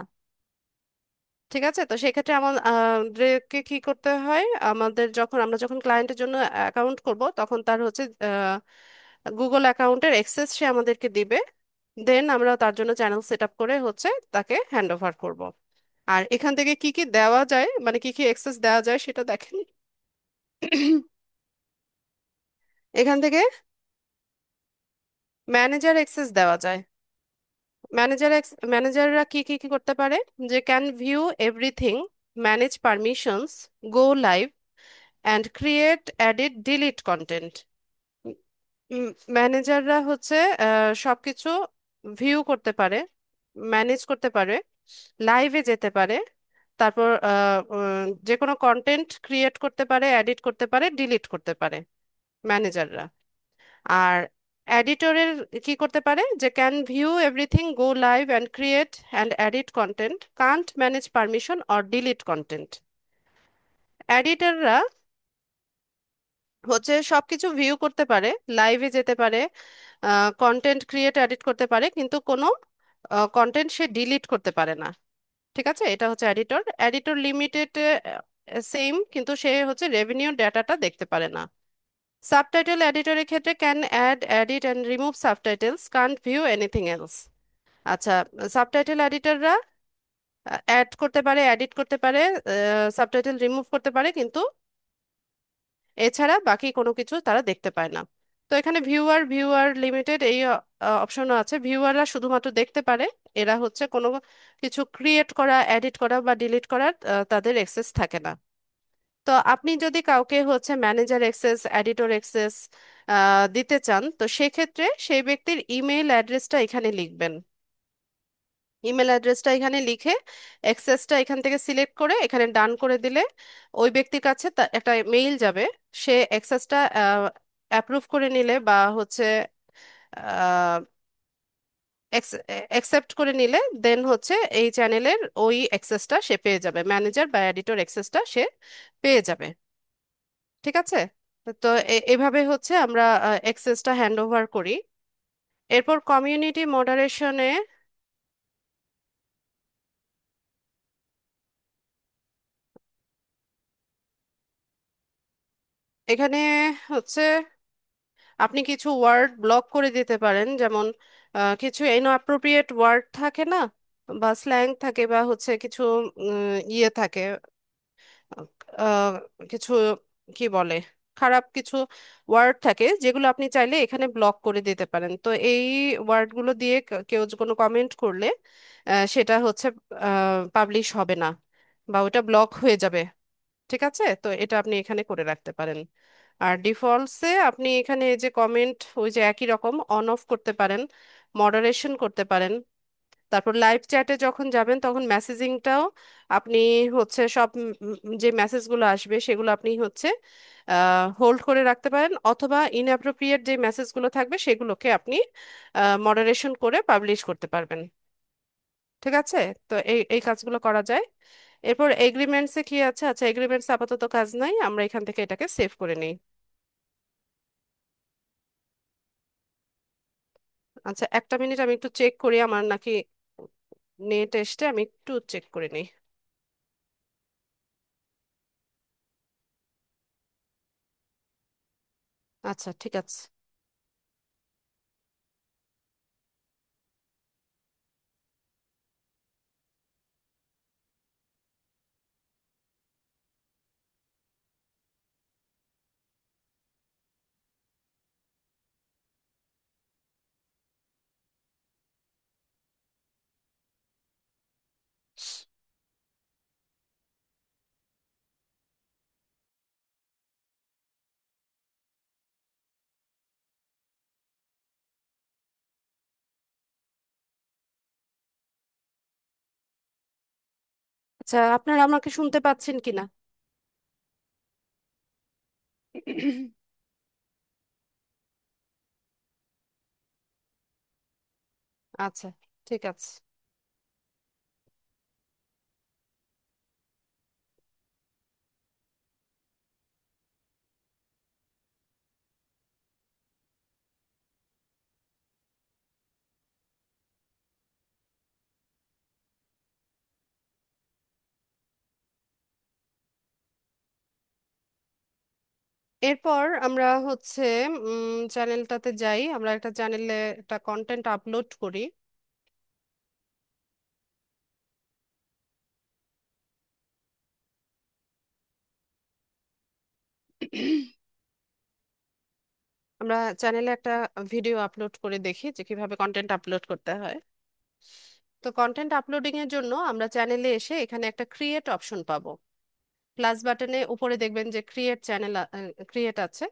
A: ঠিক আছে, তো সেক্ষেত্রে আমাদেরকে কি করতে হয়, আমাদের যখন আমরা যখন ক্লায়েন্টের জন্য অ্যাকাউন্ট করব তখন তার হচ্ছে গুগল অ্যাকাউন্টের অ্যাক্সেস সে আমাদেরকে দিবে। দেন আমরা তার জন্য চ্যানেল সেট আপ করে হচ্ছে তাকে হ্যান্ড ওভার করব। আর এখান থেকে কি কি দেওয়া যায়, মানে কি কি অ্যাক্সেস দেওয়া যায় সেটা দেখেন। এখান থেকে ম্যানেজার অ্যাক্সেস দেওয়া যায়। ম্যানেজাররা কি কি কি করতে পারে, যে can view everything, manage permissions, go live and create edit delete content. ম্যানেজাররা হচ্ছে সবকিছু ভিউ করতে পারে, ম্যানেজ করতে পারে, লাইভে যেতে পারে, তারপর যে কোনো কন্টেন্ট ক্রিয়েট করতে পারে, এডিট করতে পারে, ডিলিট করতে পারে ম্যানেজাররা। আর এডিটরের কি করতে পারে, যে can view everything, go live and create and edit content, can't manage permission or delete content. এডিটররা হচ্ছে সবকিছু ভিউ করতে পারে, লাইভে যেতে পারে, কন্টেন্ট ক্রিয়েট এডিট করতে পারে, কিন্তু কোনো কন্টেন্ট সে ডিলিট করতে পারে না। ঠিক আছে, এটা হচ্ছে এডিটর। এডিটর লিমিটেড সেম, কিন্তু সে হচ্ছে রেভিনিউ ডাটাটা দেখতে পারে না। সাবটাইটেল এডিটরের ক্ষেত্রে can add edit and remove subtitles, can't view anything else. আচ্ছা, সাবটাইটেল এডিটররা অ্যাড করতে পারে, এডিট করতে পারে, সাবটাইটেল রিমুভ করতে পারে, কিন্তু এছাড়া বাকি কোনো কিছু তারা দেখতে পায় না। তো এখানে ভিউয়ার লিমিটেড এই অপশনও আছে, ভিউয়াররা শুধুমাত্র দেখতে পারে, এরা হচ্ছে কোনো কিছু ক্রিয়েট করা, এডিট করা বা ডিলিট করার তাদের অ্যাক্সেস থাকে না। তো আপনি যদি কাউকে হচ্ছে ম্যানেজার অ্যাক্সেস, এডিটর অ্যাক্সেস দিতে চান তো সেক্ষেত্রে সেই ব্যক্তির ইমেইল অ্যাড্রেসটা এখানে লিখবেন। ইমেল অ্যাড্রেসটা এখানে লিখে অ্যাক্সেসটা এখান থেকে সিলেক্ট করে এখানে ডান করে দিলে ওই ব্যক্তির কাছে একটা মেইল যাবে। সে অ্যাক্সেসটা অ্যাপ্রুভ করে নিলে বা হচ্ছে অ্যাকসেপ্ট করে নিলে দেন হচ্ছে এই চ্যানেলের ওই অ্যাক্সেসটা সে পেয়ে যাবে, ম্যানেজার বা এডিটর অ্যাক্সেসটা সে পেয়ে যাবে। ঠিক আছে? তো এভাবে হচ্ছে আমরা অ্যাক্সেসটা হ্যান্ড ওভার করি। এরপর কমিউনিটি মডারেশনে এখানে হচ্ছে আপনি কিছু ওয়ার্ড ব্লক করে দিতে পারেন, যেমন কিছু ইনঅ্যাপ্রোপ্রিয়েট ওয়ার্ড থাকে না, বা স্ল্যাং থাকে, বা হচ্ছে কিছু ইয়ে থাকে, আহ, কিছু কি বলে, খারাপ কিছু ওয়ার্ড থাকে যেগুলো আপনি চাইলে এখানে ব্লক করে দিতে পারেন। তো এই ওয়ার্ডগুলো দিয়ে কেউ কোনো কমেন্ট করলে সেটা হচ্ছে পাবলিশ হবে না, বা ওটা ব্লক হয়ে যাবে। ঠিক আছে, তো এটা আপনি এখানে করে রাখতে পারেন। আর ডিফল্টসে আপনি এখানে এই যে কমেন্ট ওই যে একই রকম অন অফ করতে পারেন, মডারেশন করতে পারেন। তারপর লাইভ চ্যাটে যখন যাবেন তখন মেসেজিংটাও আপনি হচ্ছে সব যে মেসেজগুলো আসবে সেগুলো আপনি হচ্ছে হোল্ড করে রাখতে পারেন, অথবা ইনঅ্যাপ্রোপ্রিয়েট যে মেসেজগুলো থাকবে সেগুলোকে আপনি মডারেশন করে পাবলিশ করতে পারবেন। ঠিক আছে, তো এই এই কাজগুলো করা যায়। এরপর এগ্রিমেন্টসে কি আছে? আচ্ছা, এগ্রিমেন্টসে আপাতত কাজ নাই, আমরা এখান থেকে এটাকে সেভ করে নিই। আচ্ছা, একটা মিনিট, আমি একটু চেক করি আমার নাকি নেট এসছে, আমি একটু চেক করে নিই। আচ্ছা, ঠিক আছে। আচ্ছা, আপনারা আমাকে শুনতে পাচ্ছেন কিনা? আচ্ছা, ঠিক আছে। এরপর আমরা হচ্ছে চ্যানেলটাতে যাই, আমরা একটা চ্যানেলে একটা কন্টেন্ট আপলোড করি। আমরা চ্যানেলে একটা ভিডিও আপলোড করে দেখি যে কিভাবে কন্টেন্ট আপলোড করতে হয়। তো কন্টেন্ট আপলোডিং এর জন্য আমরা চ্যানেলে এসে এখানে একটা ক্রিয়েট অপশন পাবো। প্লাস বাটনে উপরে দেখবেন যে ক্রিয়েট চ্যানেল, ক্রিয়েট আছে।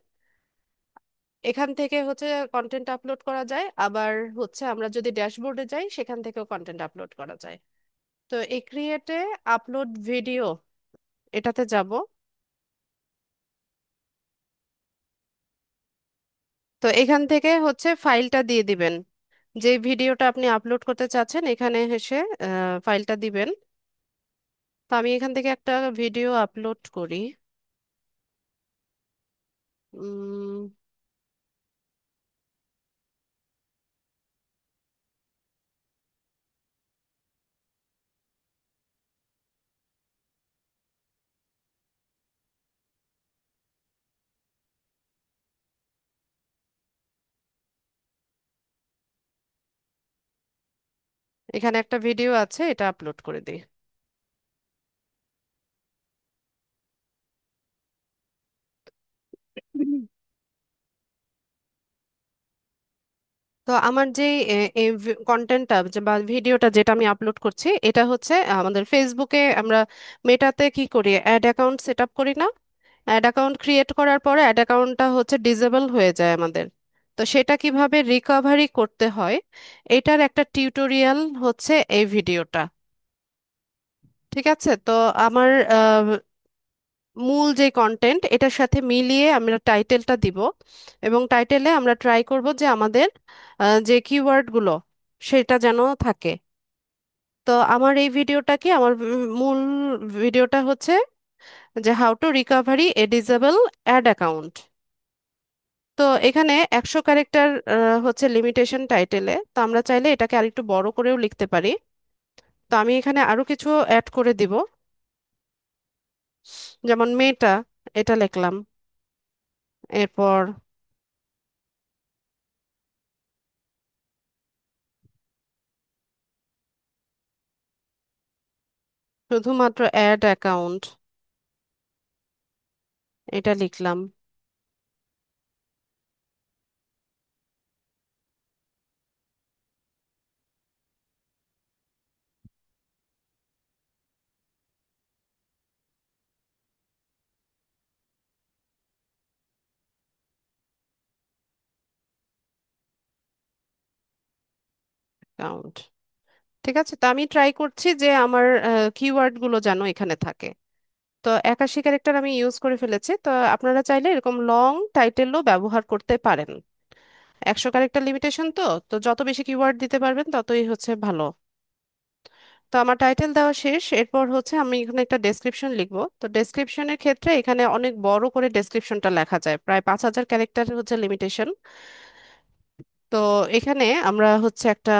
A: এখান থেকে হচ্ছে কন্টেন্ট আপলোড করা যায়, আবার হচ্ছে আমরা যদি ড্যাশবোর্ডে যাই সেখান থেকেও কন্টেন্ট আপলোড করা যায়। তো এই ক্রিয়েটে আপলোড ভিডিও এটাতে যাব। তো এখান থেকে হচ্ছে ফাইলটা দিয়ে দিবেন, যে ভিডিওটা আপনি আপলোড করতে চাচ্ছেন এখানে এসে ফাইলটা দিবেন। তো আমি এখান থেকে একটা ভিডিও আপলোড করি। উম, এখানে একটা ভিডিও আছে, এটা আপলোড করে দিই। হুম। তো আমার যে কন্টেন্টটা বা ভিডিওটা যেটা আমি আপলোড করছি এটা হচ্ছে আমাদের ফেসবুকে আমরা মেটাতে কি করি, অ্যাড অ্যাকাউন্ট সেট আপ করি না? অ্যাড অ্যাকাউন্ট ক্রিয়েট করার পরে অ্যাড অ্যাকাউন্টটা হচ্ছে ডিসেবল হয়ে যায় আমাদের। তো সেটা কিভাবে রিকভারি করতে হয় এটার একটা টিউটোরিয়াল হচ্ছে এই ভিডিওটা। ঠিক আছে, তো আমার মূল যে কন্টেন্ট এটার সাথে মিলিয়ে আমরা টাইটেলটা দিব, এবং টাইটেলে আমরা ট্রাই করব যে আমাদের যে কিওয়ার্ডগুলো সেটা যেন থাকে। তো আমার এই ভিডিওটা কি, আমার মূল ভিডিওটা হচ্ছে যে how to recovery a disable ad account. তো এখানে 100 ক্যারেক্টার হচ্ছে লিমিটেশন টাইটেলে, তো আমরা চাইলে এটাকে আরেকটু বড় করেও লিখতে পারি। তো আমি এখানে আরো কিছু অ্যাড করে দিব, যেমন মেটা, এটা লিখলাম। এরপর শুধুমাত্র অ্যাড অ্যাকাউন্ট, এটা লিখলাম। অ্যাকাউন্ট, ঠিক আছে। তো আমি ট্রাই করছি যে আমার কিওয়ার্ড গুলো যেন এখানে থাকে। তো 81 ক্যারেক্টার আমি ইউজ করে ফেলেছি, তো আপনারা চাইলে এরকম লং টাইটেলও ব্যবহার করতে পারেন। 100 ক্যারেক্টার লিমিটেশন, তো তো যত বেশি কিওয়ার্ড দিতে পারবেন ততই হচ্ছে ভালো। তো আমার টাইটেল দেওয়া শেষ, এরপর হচ্ছে আমি এখানে একটা ডেসক্রিপশন লিখবো। তো ডেসক্রিপশনের ক্ষেত্রে এখানে অনেক বড় করে ডেসক্রিপশনটা লেখা যায়, প্রায় 5000 ক্যারেক্টার হচ্ছে লিমিটেশন। তো এখানে আমরা হচ্ছে একটা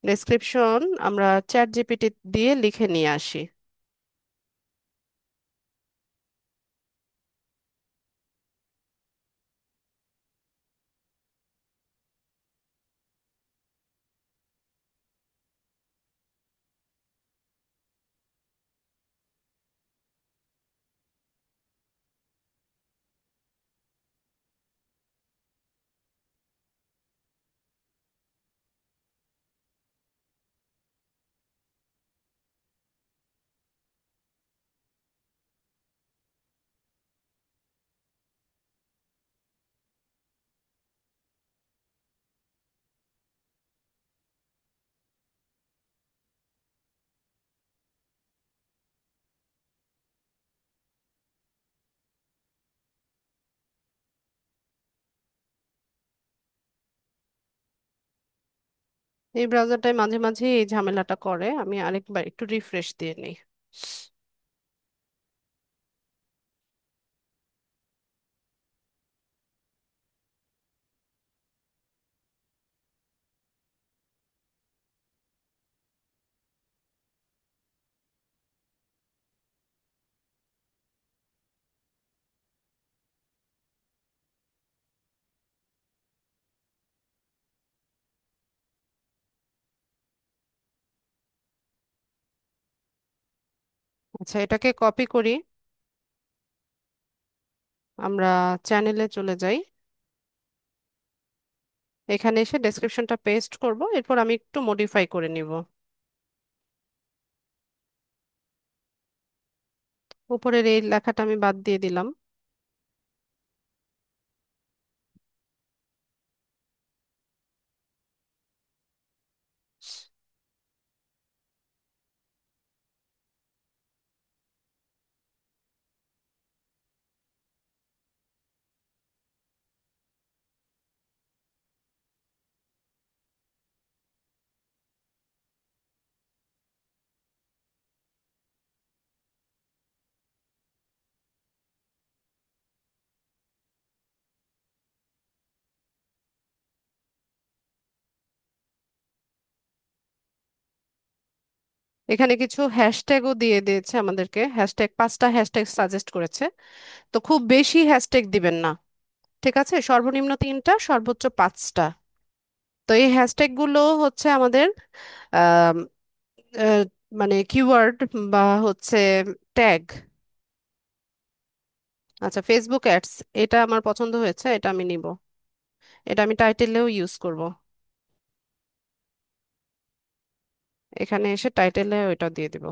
A: ডেসক্রিপশন আমরা চ্যাট জিপিটি দিয়ে লিখে নিয়ে আসি। এই ব্রাউজারটায় মাঝে মাঝে এই ঝামেলাটা করে, আমি আরেকবার একটু রিফ্রেশ দিয়ে নিই। আচ্ছা, এটাকে কপি করি, আমরা চ্যানেলে চলে যাই, এখানে এসে ডেসক্রিপশনটা পেস্ট করব, এরপর আমি একটু মডিফাই করে নিব। উপরের এই লেখাটা আমি বাদ দিয়ে দিলাম। এখানে কিছু হ্যাশট্যাগও দিয়ে দিয়েছে আমাদেরকে, হ্যাশট্যাগ 5টা হ্যাশট্যাগ সাজেস্ট করেছে। তো খুব বেশি হ্যাশট্যাগ দিবেন না, ঠিক আছে, সর্বনিম্ন 3টা, সর্বোচ্চ 5টা। তো এই হ্যাশট্যাগ গুলো হচ্ছে আমাদের আম, আহ, মানে কিওয়ার্ড বা হচ্ছে ট্যাগ। আচ্ছা, ফেসবুক অ্যাডস, এটা আমার পছন্দ হয়েছে, এটা আমি নিব। এটা আমি টাইটেলেও ইউজ করব, এখানে এসে টাইটেলে ওইটা দিয়ে দিব,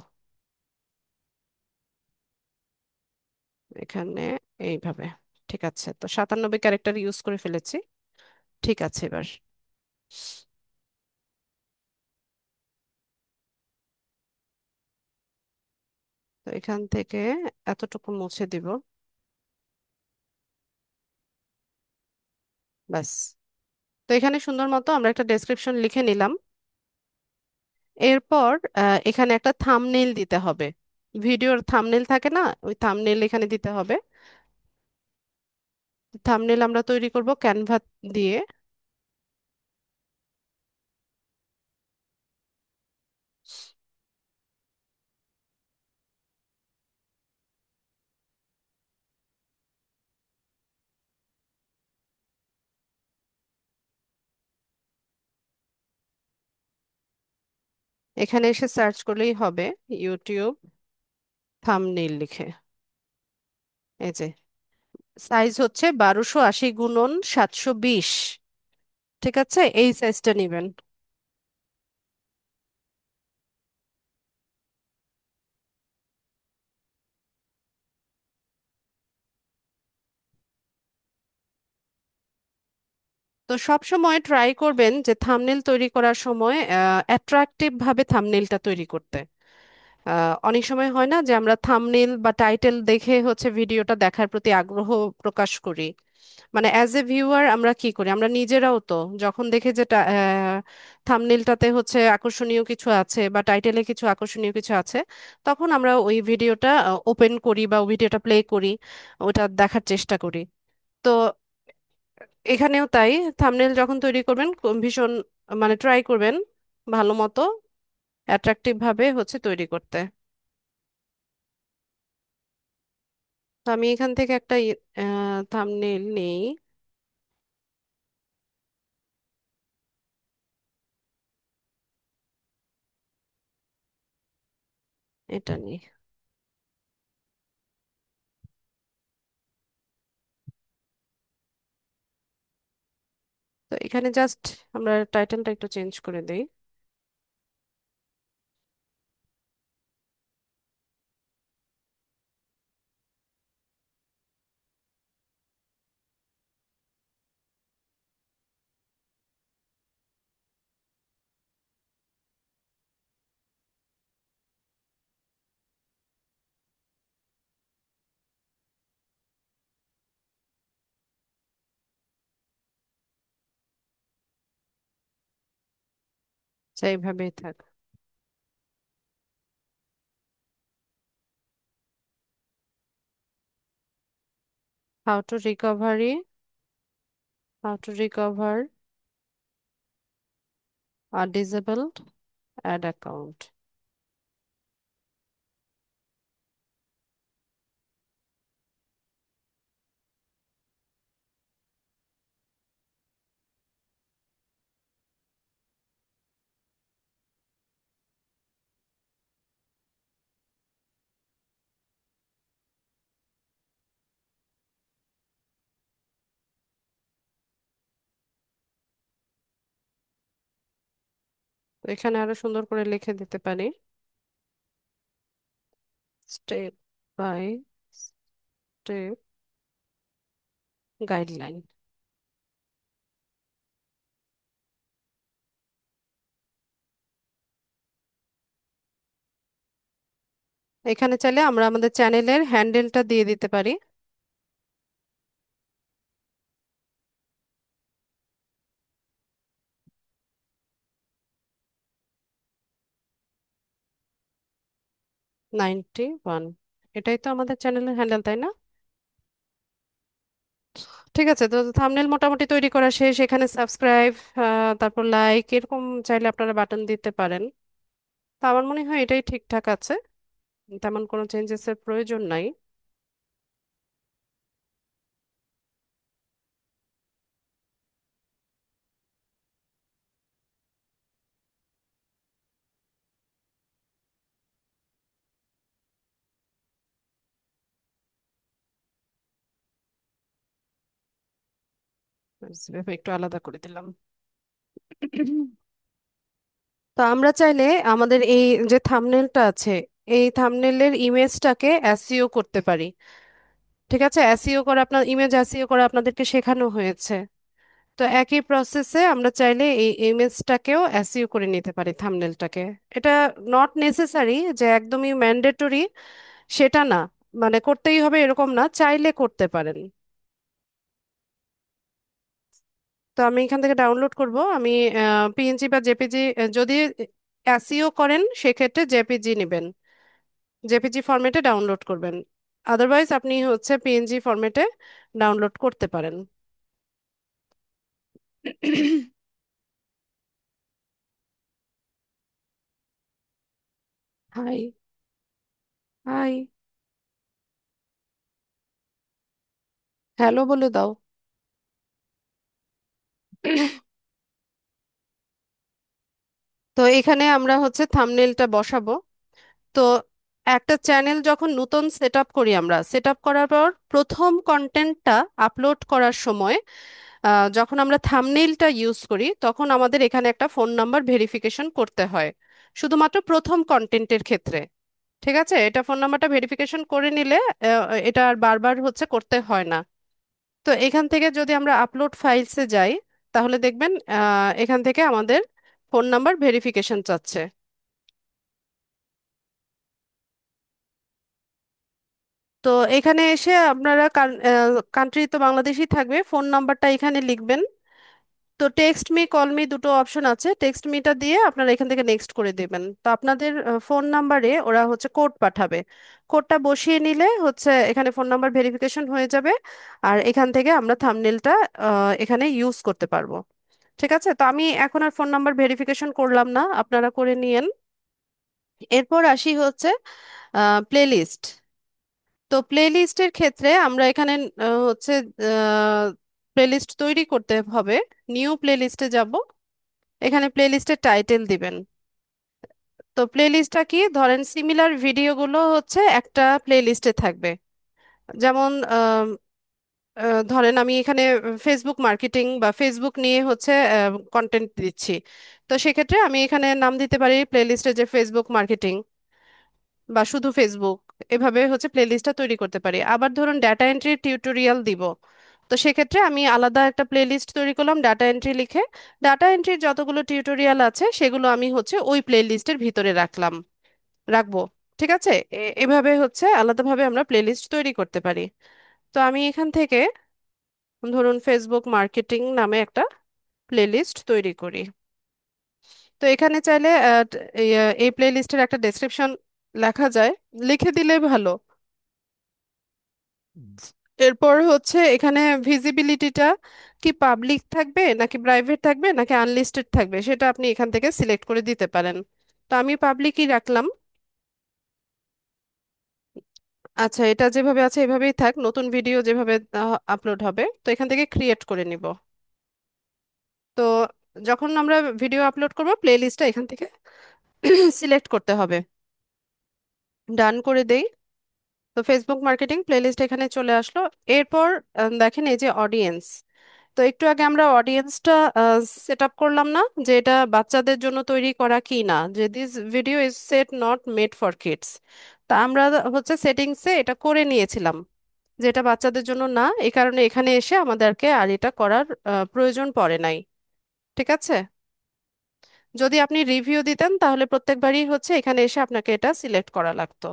A: এখানে এইভাবে। ঠিক আছে, তো 97 ক্যারেক্টার ইউজ করে ফেলেছি। ঠিক আছে, এবার তো এখান থেকে এতটুকু মুছে দিব। ব্যাস। তো এখানে সুন্দর মতো আমরা একটা ডেসক্রিপশন লিখে নিলাম। এরপর এখানে একটা থাম্বনেইল দিতে হবে। ভিডিওর থাম্বনেইল থাকে না, ওই থাম্বনেইল এখানে দিতে হবে। থাম্বনেইল আমরা তৈরি করব ক্যানভা দিয়ে। এখানে এসে সার্চ করলেই হবে ইউটিউব থাম্বনেইল লিখে। এই যে সাইজ হচ্ছে 1280 গুণন 720। ঠিক আছে, এই সাইজটা নেবেন। তো সব সময় ট্রাই করবেন যে থাম্বনেইল তৈরি করার সময় অ্যাট্রাকটিভ ভাবে থাম্বনেইলটা তৈরি করতে। অনেক সময় হয় না যে আমরা থাম্বনেইল বা টাইটেল দেখে হচ্ছে ভিডিওটা দেখার প্রতি আগ্রহ প্রকাশ করি। মানে অ্যাজ এ ভিউয়ার আমরা কি করি, আমরা নিজেরাও তো যখন দেখি যে থাম্বনেইলটাতে হচ্ছে আকর্ষণীয় কিছু আছে বা টাইটেলে কিছু আকর্ষণীয় কিছু আছে, তখন আমরা ওই ভিডিওটা ওপেন করি বা ওই ভিডিওটা প্লে করি, ওটা দেখার চেষ্টা করি। তো এখানেও তাই, থাম্বনেইল যখন তৈরি করবেন ভীষণ মানে ট্রাই করবেন ভালো মতো অ্যাট্রাকটিভ ভাবে হচ্ছে তৈরি করতে। তো আমি এখান থেকে একটা থাম্বনেইল নেই। এটা নিই। তো এখানে জাস্ট আমরা টাইটেলটা একটু চেঞ্জ করে দেই। সেইভাবেই থাক। How to recovery, how to recover a disabled ad account. তো এখানে আরো সুন্দর করে লিখে দিতে পারি স্টেপ বাই স্টেপ গাইডলাইন। এখানে চাইলে আমরা আমাদের চ্যানেলের হ্যান্ডেলটা দিয়ে দিতে পারি। 91, এটাই তো আমাদের চ্যানেলের হ্যান্ডেল, তাই না? ঠিক আছে, তো থাম্বনেল মোটামুটি তৈরি করা শেষ। এখানে সাবস্ক্রাইব, তারপর লাইক, এরকম চাইলে আপনারা বাটন দিতে পারেন। তো আমার মনে হয় এটাই ঠিকঠাক আছে, তেমন কোনো চেঞ্জেসের প্রয়োজন নাই। এভাবে একটু আলাদা করে দিলাম। তো আমরা চাইলে আমাদের এই যে থাম্বনেলটা আছে, এই থাম্বনেলের ইমেজটাকে এসইও করতে পারি। ঠিক আছে, এসইও করা, আপনার ইমেজ এসইও করা আপনাদেরকে শেখানো হয়েছে। তো একই প্রসেসে আমরা চাইলে এই ইমেজটাকেও এসইও করে নিতে পারি, থাম্বনেলটাকে। এটা নট নেসেসারি যে একদমই ম্যান্ডেটরি, সেটা না, মানে করতেই হবে এরকম না, চাইলে করতে পারেন। তো আমি এখান থেকে ডাউনলোড করব। আমি পিএনজি বা জেপিজি, যদি এসইও করেন সেক্ষেত্রে জেপিজি নেবেন, জেপিজি ফরম্যাটে ডাউনলোড করবেন। আদারওয়াইজ আপনি হচ্ছে পিএনজি ফরম্যাটে ডাউনলোড করতে পারেন। হাই, হাই, হ্যালো বলে দাও। তো এখানে আমরা হচ্ছে থাম্বনেলটা বসাবো। তো একটা চ্যানেল যখন নতুন সেট আপ করি, আমরা সেট আপ করার পর প্রথম কন্টেন্টটা আপলোড করার সময় যখন আমরা থাম্বনেইলটা ইউজ করি, তখন আমাদের এখানে একটা ফোন নাম্বার ভেরিফিকেশন করতে হয়, শুধুমাত্র প্রথম কন্টেন্টের ক্ষেত্রে। ঠিক আছে, এটা ফোন নাম্বারটা ভেরিফিকেশন করে নিলে এটা আর বারবার হচ্ছে করতে হয় না। তো এখান থেকে যদি আমরা আপলোড ফাইলসে যাই, তাহলে দেখবেন এখান থেকে আমাদের ফোন নাম্বার ভেরিফিকেশন চাচ্ছে। তো এখানে এসে আপনারা কান্ট্রি তো বাংলাদেশই থাকবে, ফোন নাম্বারটা এখানে লিখবেন। তো টেক্সট মি, কল মি দুটো অপশন আছে, টেক্সট মিটা দিয়ে আপনারা এখান থেকে নেক্সট করে দেবেন। তো আপনাদের ফোন নাম্বারে ওরা হচ্ছে কোড পাঠাবে, কোডটা বসিয়ে নিলে হচ্ছে এখানে ফোন নাম্বার ভেরিফিকেশন হয়ে যাবে। আর এখান থেকে আমরা থাম্বনেলটা এখানে ইউজ করতে পারবো। ঠিক আছে, তো আমি এখন আর ফোন নাম্বার ভেরিফিকেশন করলাম না, আপনারা করে নিয়েন। এরপর আসি হচ্ছে প্লেলিস্ট। তো প্লেলিস্টের ক্ষেত্রে আমরা এখানে হচ্ছে প্লেলিস্ট তৈরি করতে হবে। নিউ প্লেলিস্টে যাব, এখানে প্লেলিস্টের টাইটেল দিবেন। তো প্লেলিস্টটা কি, ধরেন সিমিলার ভিডিওগুলো হচ্ছে একটা প্লেলিস্টে থাকবে। যেমন ধরেন আমি এখানে ফেসবুক মার্কেটিং বা ফেসবুক নিয়ে হচ্ছে কন্টেন্ট দিচ্ছি। তো সেক্ষেত্রে আমি এখানে নাম দিতে পারি প্লেলিস্টে যে ফেসবুক মার্কেটিং বা শুধু ফেসবুক, এভাবে হচ্ছে প্লেলিস্টটা তৈরি করতে পারি। আবার ধরুন ডাটা এন্ট্রি টিউটোরিয়াল দিব, তো সেক্ষেত্রে আমি আলাদা একটা প্লেলিস্ট তৈরি করলাম ডাটা এন্ট্রি লিখে। ডাটা এন্ট্রির যতগুলো টিউটোরিয়াল আছে সেগুলো আমি হচ্ছে ওই প্লেলিস্টের ভিতরে রাখবো। ঠিক আছে, এভাবে হচ্ছে আলাদাভাবে আমরা প্লেলিস্ট তৈরি করতে পারি। তো আমি এখান থেকে ধরুন ফেসবুক মার্কেটিং নামে একটা প্লেলিস্ট তৈরি করি। তো এখানে চাইলে এই প্লেলিস্টের একটা ডেসক্রিপশন লেখা যায়, লিখে দিলে ভালো। এরপর হচ্ছে এখানে ভিজিবিলিটিটা কি পাবলিক থাকবে নাকি প্রাইভেট থাকবে নাকি আনলিস্টেড থাকবে, সেটা আপনি এখান থেকে সিলেক্ট করে দিতে পারেন। তো আমি পাবলিকই রাখলাম। আচ্ছা, এটা যেভাবে আছে এভাবেই থাক, নতুন ভিডিও যেভাবে আপলোড হবে। তো এখান থেকে ক্রিয়েট করে নিব। তো যখন আমরা ভিডিও আপলোড করব, প্লে লিস্টটা এখান থেকে সিলেক্ট করতে হবে। ডান করে দেই। তো ফেসবুক মার্কেটিং প্লেলিস্ট এখানে চলে আসলো। এরপর দেখেন এই যে অডিয়েন্স। তো একটু আগে আমরা অডিয়েন্সটা সেট আপ করলাম না, যে এটা বাচ্চাদের জন্য তৈরি করা কি না, যে this video is set not made for kids. তা আমরা হচ্ছে সেটিংসে এটা করে নিয়েছিলাম যে এটা বাচ্চাদের জন্য না, এই কারণে এখানে এসে আমাদেরকে আর এটা করার প্রয়োজন পড়ে নাই। ঠিক আছে, যদি আপনি রিভিউ দিতেন তাহলে প্রত্যেকবারই হচ্ছে এখানে এসে আপনাকে এটা সিলেক্ট করা লাগতো।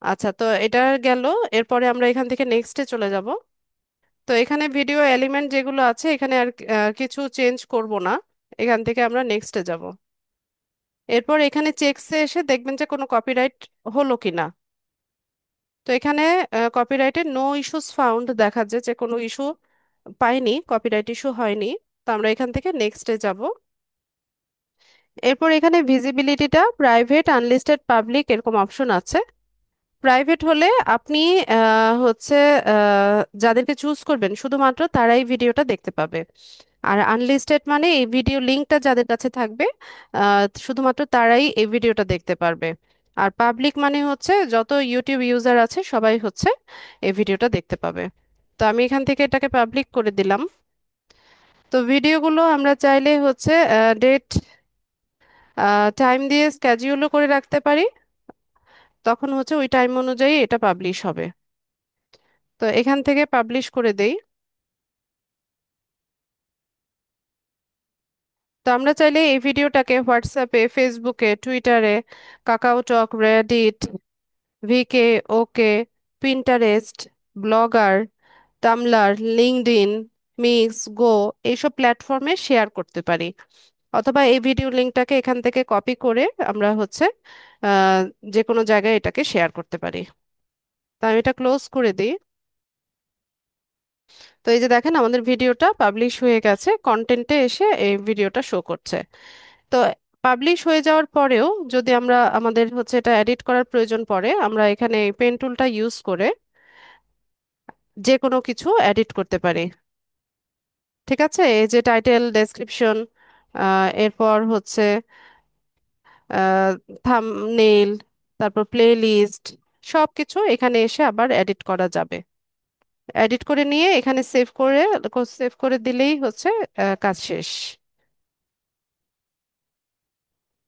A: আচ্ছা, তো এটা গেল। এরপরে আমরা এখান থেকে নেক্সটে চলে যাব। তো এখানে ভিডিও এলিমেন্ট যেগুলো আছে এখানে আর কিছু চেঞ্জ করব না, এখান থেকে আমরা নেক্সটে যাব। এরপর এখানে চেকসে এসে দেখবেন যে কোনো কপিরাইট হলো কিনা। তো এখানে কপিরাইটে নো ইস্যুস ফাউন্ড দেখা যায়, যে কোনো ইস্যু পাইনি, কপিরাইট ইস্যু হয়নি। তো আমরা এখান থেকে নেক্সটে যাব। এরপর এখানে ভিজিবিলিটিটা প্রাইভেট, আনলিস্টেড, পাবলিক এরকম অপশন আছে। প্রাইভেট হলে আপনি হচ্ছে যাদেরকে চুজ করবেন শুধুমাত্র তারাই ভিডিওটা দেখতে পাবে। আর আনলিস্টেড মানে এই ভিডিও লিঙ্কটা যাদের কাছে থাকবে শুধুমাত্র তারাই এই ভিডিওটা দেখতে পারবে। আর পাবলিক মানে হচ্ছে যত ইউটিউব ইউজার আছে সবাই হচ্ছে এই ভিডিওটা দেখতে পাবে। তো আমি এখান থেকে এটাকে পাবলিক করে দিলাম। তো ভিডিওগুলো আমরা চাইলে হচ্ছে ডেট টাইম দিয়ে স্ক্যাজিউলও করে রাখতে পারি। তখন হচ্ছে ওই টাইম অনুযায়ী এটা পাবলিশ হবে। তো এখান থেকে পাবলিশ করে দেই। তো আমরা চাইলে এই ভিডিওটাকে হোয়াটসঅ্যাপে, ফেসবুকে, টুইটারে, কাকাও টক, রেডিট, ভিকে, ওকে, পিন্টারেস্ট, ব্লগার, টামলার, লিঙ্কডইন, মিক্স, গো এইসব প্ল্যাটফর্মে শেয়ার করতে পারি। অথবা এই ভিডিও লিঙ্কটাকে এখান থেকে কপি করে আমরা হচ্ছে আহ, যে কোনো জায়গায় এটাকে শেয়ার করতে পারি। তো আমি এটা ক্লোজ করে দিই। তো এই যে দেখেন আমাদের ভিডিওটা পাবলিশ হয়ে গেছে, কন্টেন্টে এসে এই ভিডিওটা শো করছে। তো পাবলিশ হয়ে যাওয়ার পরেও যদি আমরা আমাদের হচ্ছে এটা এডিট করার প্রয়োজন পড়ে, আমরা এখানে পেন টুলটা ইউজ করে যে কোনো কিছু এডিট করতে পারি। ঠিক আছে, এই যে টাইটেল, ডেসক্রিপশন, এরপর হচ্ছে থাম্বনেইল, তারপর প্লে লিস্ট, সব কিছু এখানে এসে আবার এডিট করা যাবে। এডিট করে নিয়ে এখানে সেভ করে দিলেই হচ্ছে কাজ শেষ।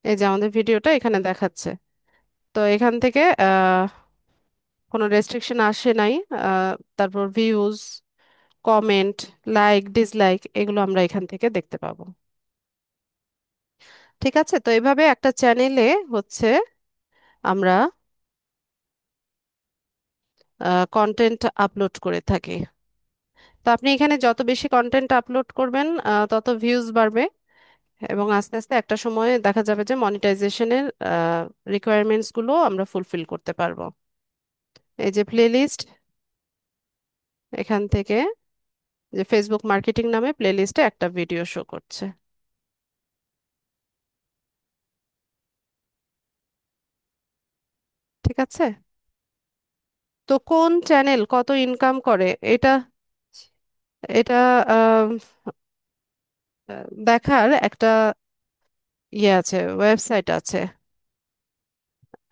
A: এই যে আমাদের ভিডিওটা এখানে দেখাচ্ছে। তো এখান থেকে কোনো রেস্ট্রিকশন আসে নাই। তারপর ভিউজ, কমেন্ট, লাইক, ডিসলাইক এগুলো আমরা এখান থেকে দেখতে পাবো। ঠিক আছে, তো এভাবে একটা চ্যানেলে হচ্ছে আমরা কন্টেন্ট আপলোড করে থাকি। তো আপনি এখানে যত বেশি কন্টেন্ট আপলোড করবেন তত ভিউজ বাড়বে, এবং আস্তে আস্তে একটা সময়ে দেখা যাবে যে মনিটাইজেশনের রিকোয়ারমেন্টস গুলো আমরা ফুলফিল করতে পারবো। এই যে প্লেলিস্ট, এখান থেকে যে ফেসবুক মার্কেটিং নামে প্লেলিস্টে একটা ভিডিও শো করছে। ঠিক আছে, তো কোন চ্যানেল কত ইনকাম করে এটা এটা আহ, দেখার একটা ইয়ে আছে, ওয়েবসাইট আছে।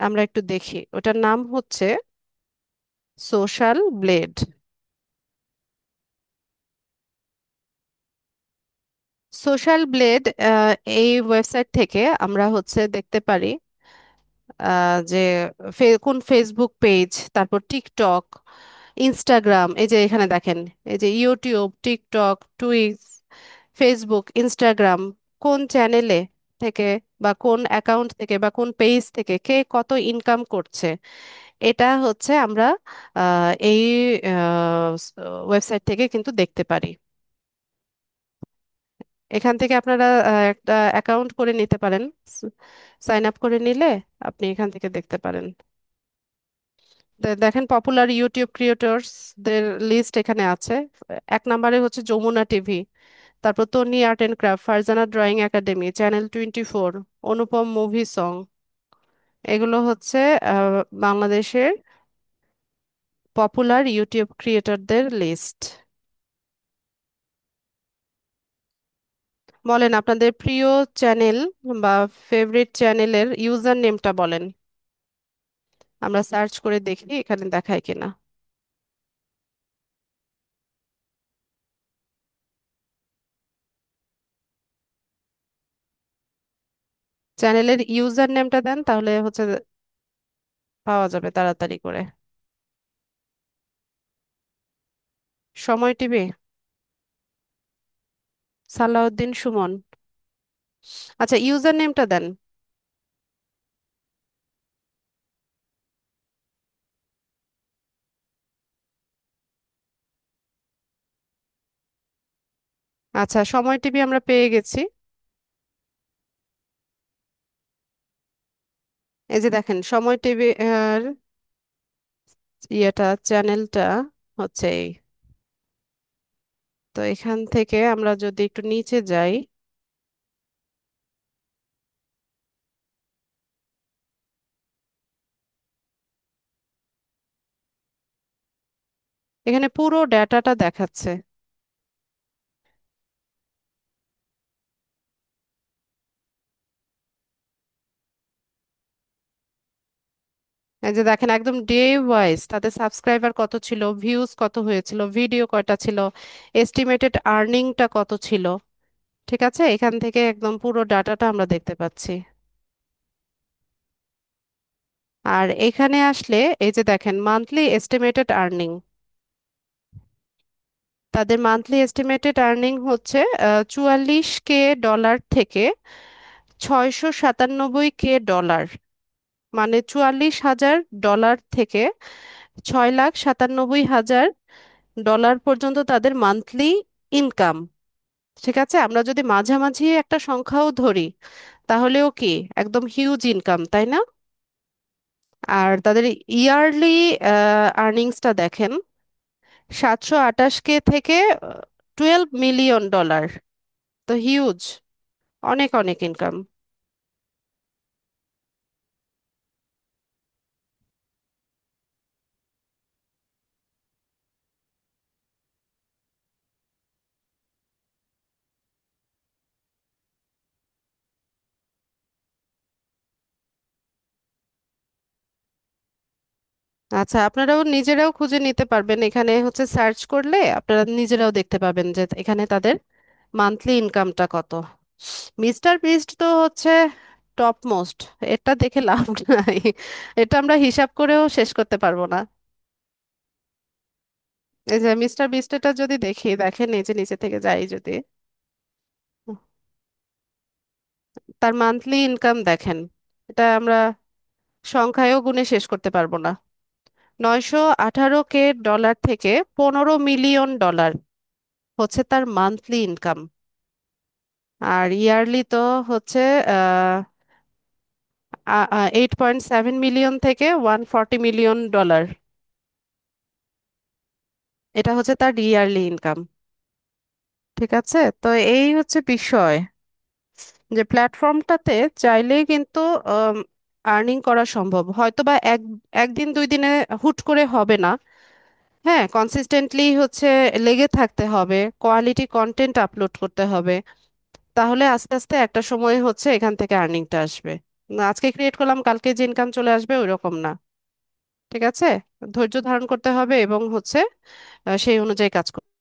A: আমরা একটু দেখি, ওটার নাম হচ্ছে সোশ্যাল ব্লেড। সোশ্যাল ব্লেড, এই ওয়েবসাইট থেকে আমরা হচ্ছে দেখতে পারি যে কোন ফেসবুক পেজ, তারপর টিকটক, ইনস্টাগ্রাম, এই যে এখানে দেখেন, এই যে YouTube, TikTok, tweets, Facebook, Instagram, কোন চ্যানেলে থেকে বা কোন অ্যাকাউন্ট থেকে বা কোন পেজ থেকে কে কত ইনকাম করছে, এটা হচ্ছে আমরা এই ওয়েবসাইট থেকে কিন্তু দেখতে পারি। এখান থেকে আপনারা একটা অ্যাকাউন্ট করে নিতে পারেন। সাইন আপ করে নিলে আপনি এখান থেকে দেখতে পারেন। দেখেন পপুলার ইউটিউব ক্রিয়েটরস দের লিস্ট এখানে আছে। এক নম্বরে হচ্ছে যমুনা টিভি, তারপর Tonni art and craft, Farzana drawing academy, channel 24, Anupam movie song. এগুলো হচ্ছে বাংলাদেশের পপুলার ইউটিউব ক্রিয়েটরদের লিস্ট। বলেন আপনাদের প্রিয় চ্যানেল বা ফেভারিট চ্যানেলের ইউজার নেমটা বলেন, আমরা সার্চ করে দেখি এখানে দেখায় কিনা। চ্যানেলের ইউজার নেমটা দেন, তাহলে হচ্ছে পাওয়া যাবে তাড়াতাড়ি করে। সময় টিভি, সালাউদ্দিন সুমন। আচ্ছা, ইউজার নেমটা দেন। আচ্ছা, সময় টিভি আমরা পেয়ে গেছি। এই যে দেখেন সময় টিভি এর ইয়েটা, চ্যানেলটা হচ্ছে এই। তো এখান থেকে আমরা যদি একটু নিচে যাই, এখানে পুরো ডেটাটা দেখাচ্ছে। এই যে দেখেন একদম ডে ওয়াইজ তাদের সাবস্ক্রাইবার কত ছিল, ভিউজ কত হয়েছিল, ভিডিও কয়টা ছিল, এস্টিমেটেড আর্নিংটা কত ছিল। ঠিক আছে, এখান থেকে একদম পুরো ডাটাটা আমরা দেখতে পাচ্ছি। আর এখানে আসলে এই যে দেখেন মান্থলি এস্টিমেটেড আর্নিং, তাদের মান্থলি এস্টিমেটেড আর্নিং হচ্ছে 44K ডলার থেকে 697K ডলার, মানে 44,000 ডলার থেকে 6,97,000 ডলার পর্যন্ত তাদের মান্থলি ইনকাম। ঠিক আছে, আমরা যদি মাঝামাঝি একটা সংখ্যাও ধরি তাহলেও কি একদম হিউজ ইনকাম, তাই না? আর তাদের ইয়ারলি আর্নিংসটা দেখেন, 728K থেকে 12 মিলিয়ন ডলার। তো হিউজ, অনেক অনেক ইনকাম। আচ্ছা, আপনারাও নিজেরাও খুঁজে নিতে পারবেন, এখানে হচ্ছে সার্চ করলে আপনারা নিজেরাও দেখতে পাবেন যে এখানে তাদের মান্থলি ইনকামটা কত। মিস্টার বিস্ট তো হচ্ছে টপ মোস্ট, এটা দেখে লাভ নাই, এটা আমরা হিসাব করেও শেষ করতে পারবো না। এই যে মিস্টার বিস্ট, এটা যদি দেখি, দেখেন এই যে নিচে থেকে যাই যদি, তার মান্থলি ইনকাম দেখেন, এটা আমরা সংখ্যায়ও গুণে শেষ করতে পারবো না। 918K ডলার থেকে 15 মিলিয়ন ডলার হচ্ছে তার মান্থলি ইনকাম। আর ইয়ারলি তো হচ্ছে আহ 8.7 মিলিয়ন থেকে 140 মিলিয়ন ডলার, এটা হচ্ছে তার ইয়ারলি ইনকাম। ঠিক আছে, তো এই হচ্ছে বিষয়, যে প্ল্যাটফর্মটাতে চাইলেই কিন্তু আর্নিং করা সম্ভব, হয়তো বা একদিন দুই দিনে হুট করে হবে না। হ্যাঁ, কনসিস্টেন্টলি হচ্ছে লেগে থাকতে হবে, কোয়ালিটি কন্টেন্ট আপলোড করতে হবে, তাহলে আস্তে আস্তে একটা সময় হচ্ছে এখান থেকে আর্নিংটা আসবে। না, আজকে ক্রিয়েট করলাম কালকে যে ইনকাম চলে আসবে ওইরকম না। ঠিক আছে, ধৈর্য ধারণ করতে হবে এবং হচ্ছে সেই অনুযায়ী কাজ করতে।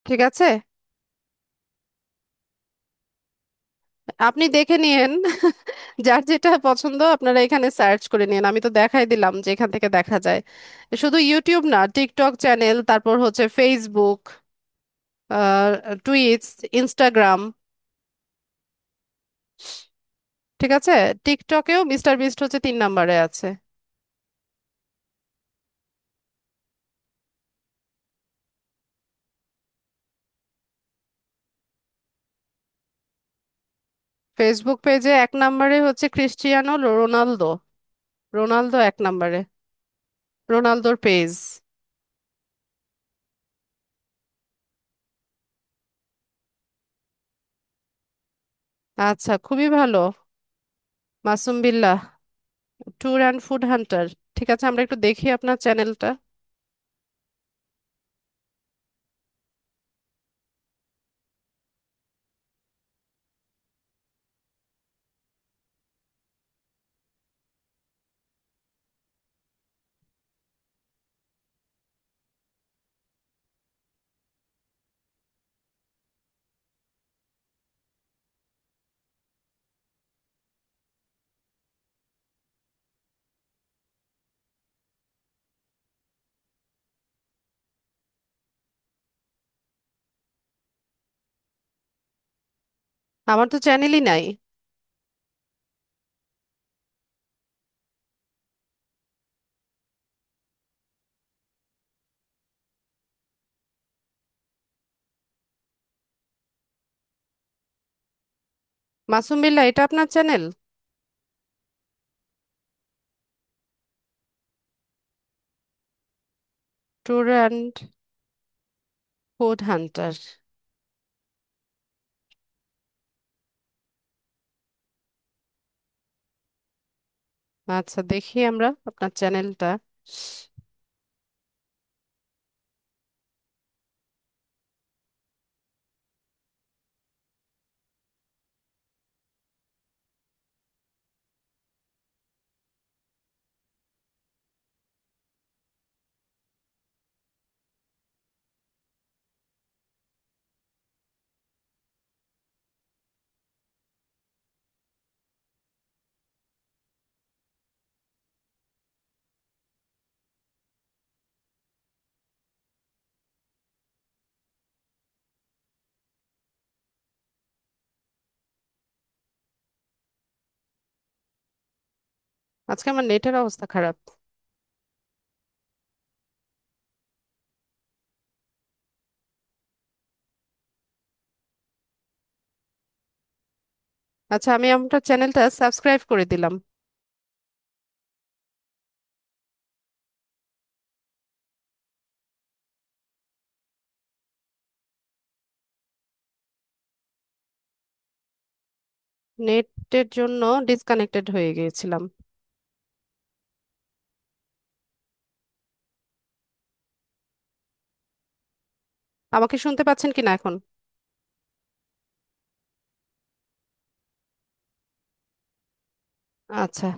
A: ঠিক আছে, আপনি দেখে নিয়েন যার যেটা পছন্দ আপনারা এখানে সার্চ করে নিন, আমি তো দেখাই দিলাম যে এখান থেকে দেখা যায়। শুধু ইউটিউব না, টিকটক চ্যানেল, তারপর হচ্ছে ফেসবুক, টুইটস, ইনস্টাগ্রাম। ঠিক আছে, টিকটকেও মিস্টার বিস্ট হচ্ছে 3 নম্বরে আছে। ফেসবুক পেজে 1 নম্বরে হচ্ছে ক্রিস্টিয়ানো রোনালদো, রোনালদো 1 নম্বরে, রোনালদোর পেজ। আচ্ছা, খুবই ভালো। Masum Billah, tour and food Hunter. ঠিক আছে, আমরা একটু দেখি আপনার চ্যানেলটা। আমার তো চ্যানেলই নাই। মাসুম বিল্লাহ, এটা আপনার channel? Tour and food Hunter. আচ্ছা, দেখি আমরা আপনার চ্যানেলটা। আজকে আমার নেটের অবস্থা খারাপ। আচ্ছা, আমি আমার চ্যানেলটা সাবস্ক্রাইব করে দিলাম। নেটের জন্য ডিসকানেক্টেড হয়ে গিয়েছিলাম। আমাকে শুনতে পাচ্ছেন কিনা এখন? আচ্ছা।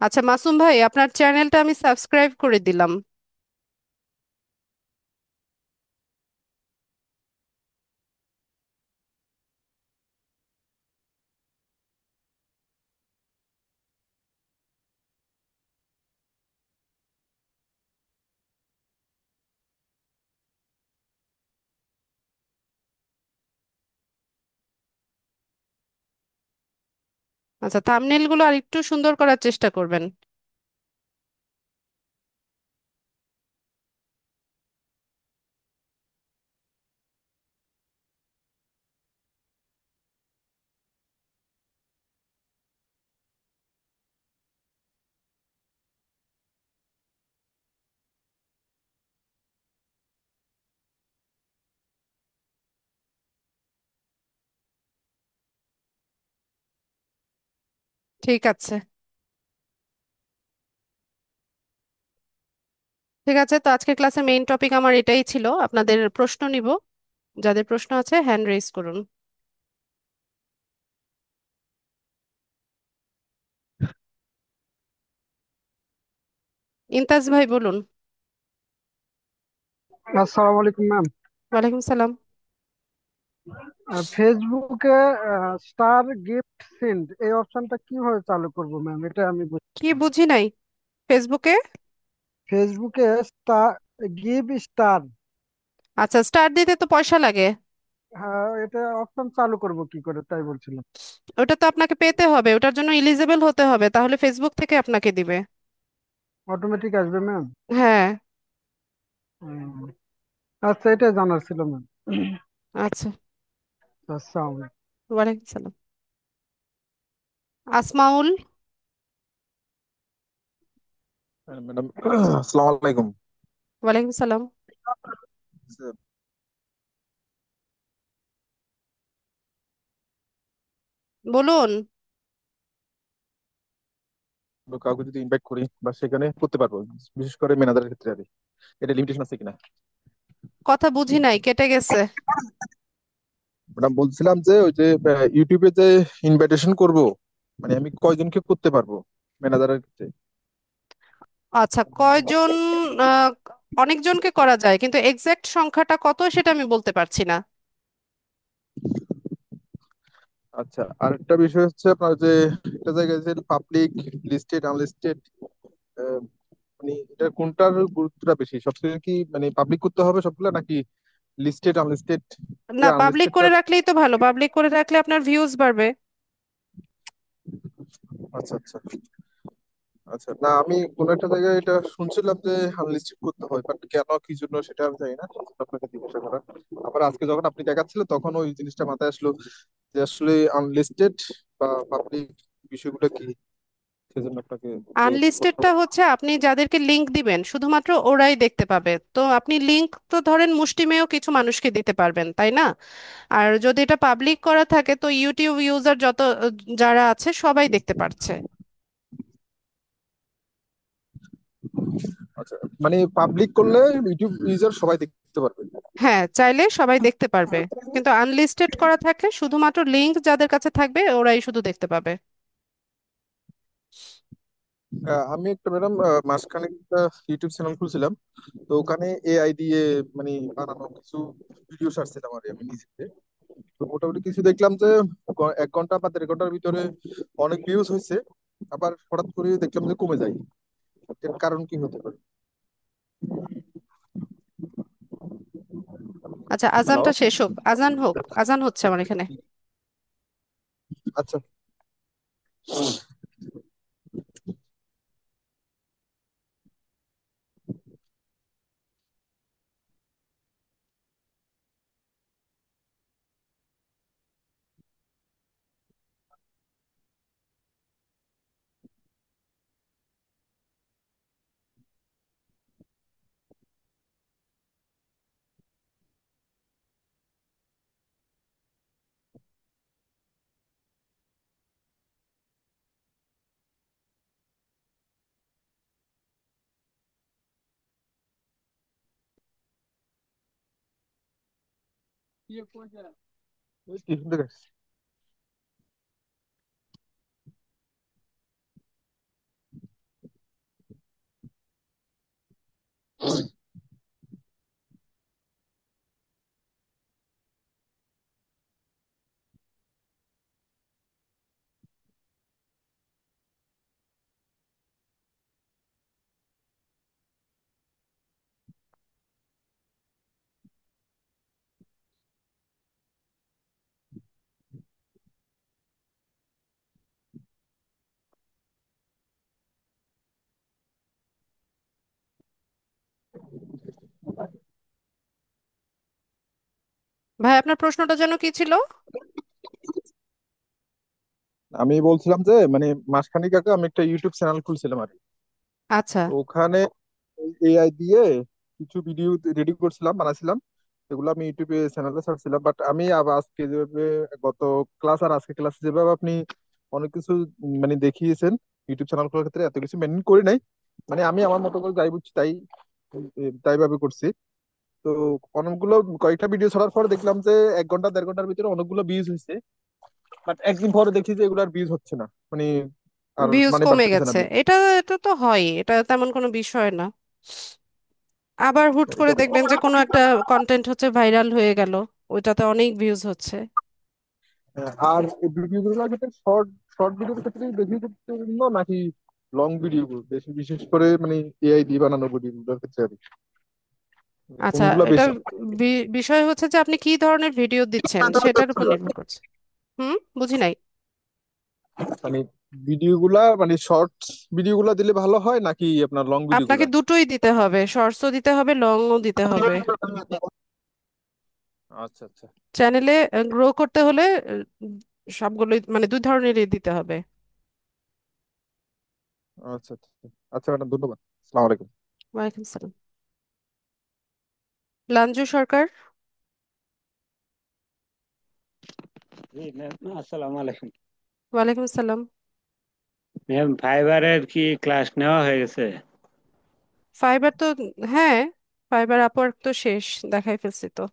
A: আচ্ছা মাসুম ভাই, আপনার চ্যানেলটা আমি সাবস্ক্রাইব করে দিলাম। আচ্ছা, থাম্বনেল গুলো আর একটু সুন্দর করার চেষ্টা করবেন। ঠিক আছে। ঠিক আছে, তো আজকের ক্লাসে মেইন টপিক আমার এটাই ছিল। আপনাদের প্রশ্ন নিব। যাদের প্রশ্ন আছে হ্যান্ড রেজ করুন। ইমতাজ ভাই বলুন।
C: আসসালামু আলাইকুম ম্যাম।
A: ওয়ালাইকুম সালাম।
C: ফেসবুকে স্টার গিফট সেন্ড এই অপশনটা কিভাবে চালু করব ম্যাম, এটা আমি
A: কি
C: বুঝছি না।
A: বুঝি নাই? ফেসবুকে?
C: ফেসবুকে স্টার গিভ স্টার,
A: আচ্ছা, স্টার দিতে তো পয়সা লাগে।
C: হ্যাঁ এটা অপশন চালু করব কি করে তাই বলছিলাম।
A: ওটা তো আপনাকে পেতে হবে, ওটার জন্য এলিজেবল হতে হবে, তাহলে ফেসবুক থেকে আপনাকে দিবে।
C: অটোমেটিক আসবে ম্যাম?
A: হ্যাঁ।
C: আচ্ছা, এটা জানার ছিল ম্যাম।
A: আচ্ছা।
C: আসসালামু আলাইকুম।
A: ওয়ালাইকুম সালাম। আসমাউল।
D: ম্যাডাম আসসালামু আলাইকুম।
A: ওয়ালাইকুম সালাম। বলুন।
D: কাউকে যদি ইনভাইট করি বা সেখানে করতে পারবো, বিশেষ করে ম্যানেজারের ক্ষেত্রে আর কি। এটা লিমিটেশন আছে কিনা?
A: কথা বুঝি নাই, কেটে গেছে।
D: ম্যাডাম বলছিলাম যে ওই যে ইউটিউবে যে ইনভাইটেশন করব, মানে আমি কয়জনকে করতে পারবো ম্যানেজারের ক্ষেত্রে?
A: আচ্ছা, কয়জন? আহ, অনেকজনকে করা যায়, কিন্তু এক্সাক্ট সংখ্যাটা কত সেটা আমি বলতে পারছি না।
D: আচ্ছা, আর একটা বিষয় হচ্ছে আপনার যে একটা জায়গায় যে পাবলিক, লিস্টেড, আনলিস্টেড, মানে এটা কোনটার গুরুত্বটা বেশি? সবচেয়ে কি মানে পাবলিক করতে হবে সবগুলা, নাকি লিস্টেড, আনলিস্টেড,
A: না, পাবলিক
D: আনলিস্টেডটা?
A: করে রাখলেই তো ভালো, পাবলিক করে রাখলে আপনার ভিউজ বাড়বে।
D: আচ্ছা আচ্ছা। আচ্ছা, না আমি কোন একটা জায়গায় এটা শুনছিলাম যে আনলিস্টেড করতে হয়, বাট কেন কি জন্য সেটা আমি জানি না, আপনাকে জিজ্ঞাসা করা। আবার আজকে যখন আপনি দেখাচ্ছিলেন তখন ওই জিনিসটা মাথায় আসলো যে আসলে আনলিস্টেড বা পাবলিক বিষয়গুলো কি, সেজন্য আপনাকে এই প্রশ্ন।
A: আনলিস্টেডটা হচ্ছে আপনি যাদেরকে লিংক দিবেন শুধুমাত্র ওরাই দেখতে পাবে, তো আপনি লিংক তো ধরেন মুষ্টিমেয় কিছু মানুষকে দিতে পারবেন, তাই না? আর যদি এটা পাবলিক করা থাকে তো ইউটিউব ইউজার যত যারা আছে সবাই দেখতে পারছে।
D: আচ্ছা, মানে পাবলিক করলে ইউটিউব ইউজার সবাই দেখতে পারবে?
A: হ্যাঁ, চাইলে সবাই দেখতে পারবে। কিন্তু আনলিস্টেড করা থাকলে শুধুমাত্র লিংক যাদের কাছে থাকবে ওরাই শুধু দেখতে পাবে।
D: আমি একটা ম্যাডাম মাসখানেক একটা ইউটিউব চ্যানেল খুলছিলাম, তো ওখানে এআই দিয়ে মানে বানানো কিছু ভিডিও ছাড়ছিলাম আর আমি নিজে। তো মোটামুটি কিছু দেখলাম যে 1 ঘন্টা বা 1.5 ঘন্টার ভিতরে অনেক ভিউজ হয়েছে, আবার হঠাৎ করে দেখলাম যে কমে যায়। এর কারণ কি হতে পারে?
A: আচ্ছা,
D: হ্যালো।
A: আজানটা শেষ হোক, আজান হোক, আজান হচ্ছে আমার এখানে।
D: আচ্ছা। এই টিউশন থেকে আসছি।
A: ভাই আপনার প্রশ্নটা যেন কি ছিল?
D: আমি বলছিলাম যে মানে মাসখানেক আগে আমি একটা ইউটিউব চ্যানেল খুলছিলাম আর কি।
A: আচ্ছা।
D: তো ওখানে এআই দিয়ে কিছু ভিডিও রেডি করছিলাম, বানাইছিলাম। এগুলো আমি ইউটিউবে চ্যানেলে ছাড়ছিলাম। বাট আমি আবার আজকে যেভাবে গত ক্লাস আর আজকে ক্লাসে যেভাবে আপনি অনেক কিছু মানে দেখিয়েছেন ইউটিউব চ্যানেল খোলার ক্ষেত্রে, এত কিছু মেনটেন করি নাই। মানে আমি আমার মতো করে যাই বুঝছি তাই তাই ভাবে করছি। তো অনেকগুলো কয়েকটা ভিডিও ছাড়ার পর দেখলাম যে 1 ঘন্টা 1.5 ঘন্টার ভিতরে অনেকগুলো ভিউজ হয়েছে। বাট একদিন পরে দেখি যে এগুলার ভিউজ হচ্ছে না, মানে আর
A: ভিউজ
D: মানে
A: কমে
D: বাড়তেছে না
A: গেছে,
D: ভিউজ।
A: এটা এটা তো হয়, এটা তেমন কোনো বিষয় না। আবার হুট করে দেখবেন যে কোনো একটা কন্টেন্ট হচ্ছে ভাইরাল হয়ে গেল, ওইটাতে অনেক ভিউজ হচ্ছে।
D: আর ভিডিও গুলোর ক্ষেত্রে শর্ট শর্ট ভিডিওর ক্ষেত্রে বেশি গুরুত্বপূর্ণ নাকি লং ভিডিও বেশি, বিশেষ করে মানে এআই দিয়ে বানানো ভিডিও গুলোর ক্ষেত্রে আর কি?
A: আচ্ছা,
D: কোনগুলা
A: এটা
D: বেশি?
A: বিষয় হচ্ছে যে আপনি কি ধরনের ভিডিও দিচ্ছেন সেটার উপর নির্ভর করছে। হুম, বুঝি নাই।
D: মানে ভিডিও গুলা মানে শর্ট ভিডিও গুলা দিলে ভালো হয় নাকি আপনার লং ভিডিও
A: আপনাকে
D: গুলা?
A: দুটোই দিতে হবে, শর্টসও দিতে হবে, লংও দিতে হবে।
D: আচ্ছা আচ্ছা।
A: চ্যানেলে গ্রো করতে হলে সবগুলোই মানে দুই ধরনেরই দিতে হবে।
D: আচ্ছা আচ্ছা। আচ্ছা ম্যাডাম, ধন্যবাদ। আসসালামু আলাইকুম।
A: ওয়ালাইকুম সালাম। লাঞ্জু সরকার।
E: জি ম্যাম, আসসালামু আলাইকুম।
A: ওয়ালাইকুম সালাম।
E: ম্যাম, ফাইবারের কি ক্লাস নেওয়া হয়ে গেছে?
A: ফাইবার তো, হ্যাঁ, ফাইবার আপওয়ার্ক তো শেষ, দেখাই ফেলছি তো।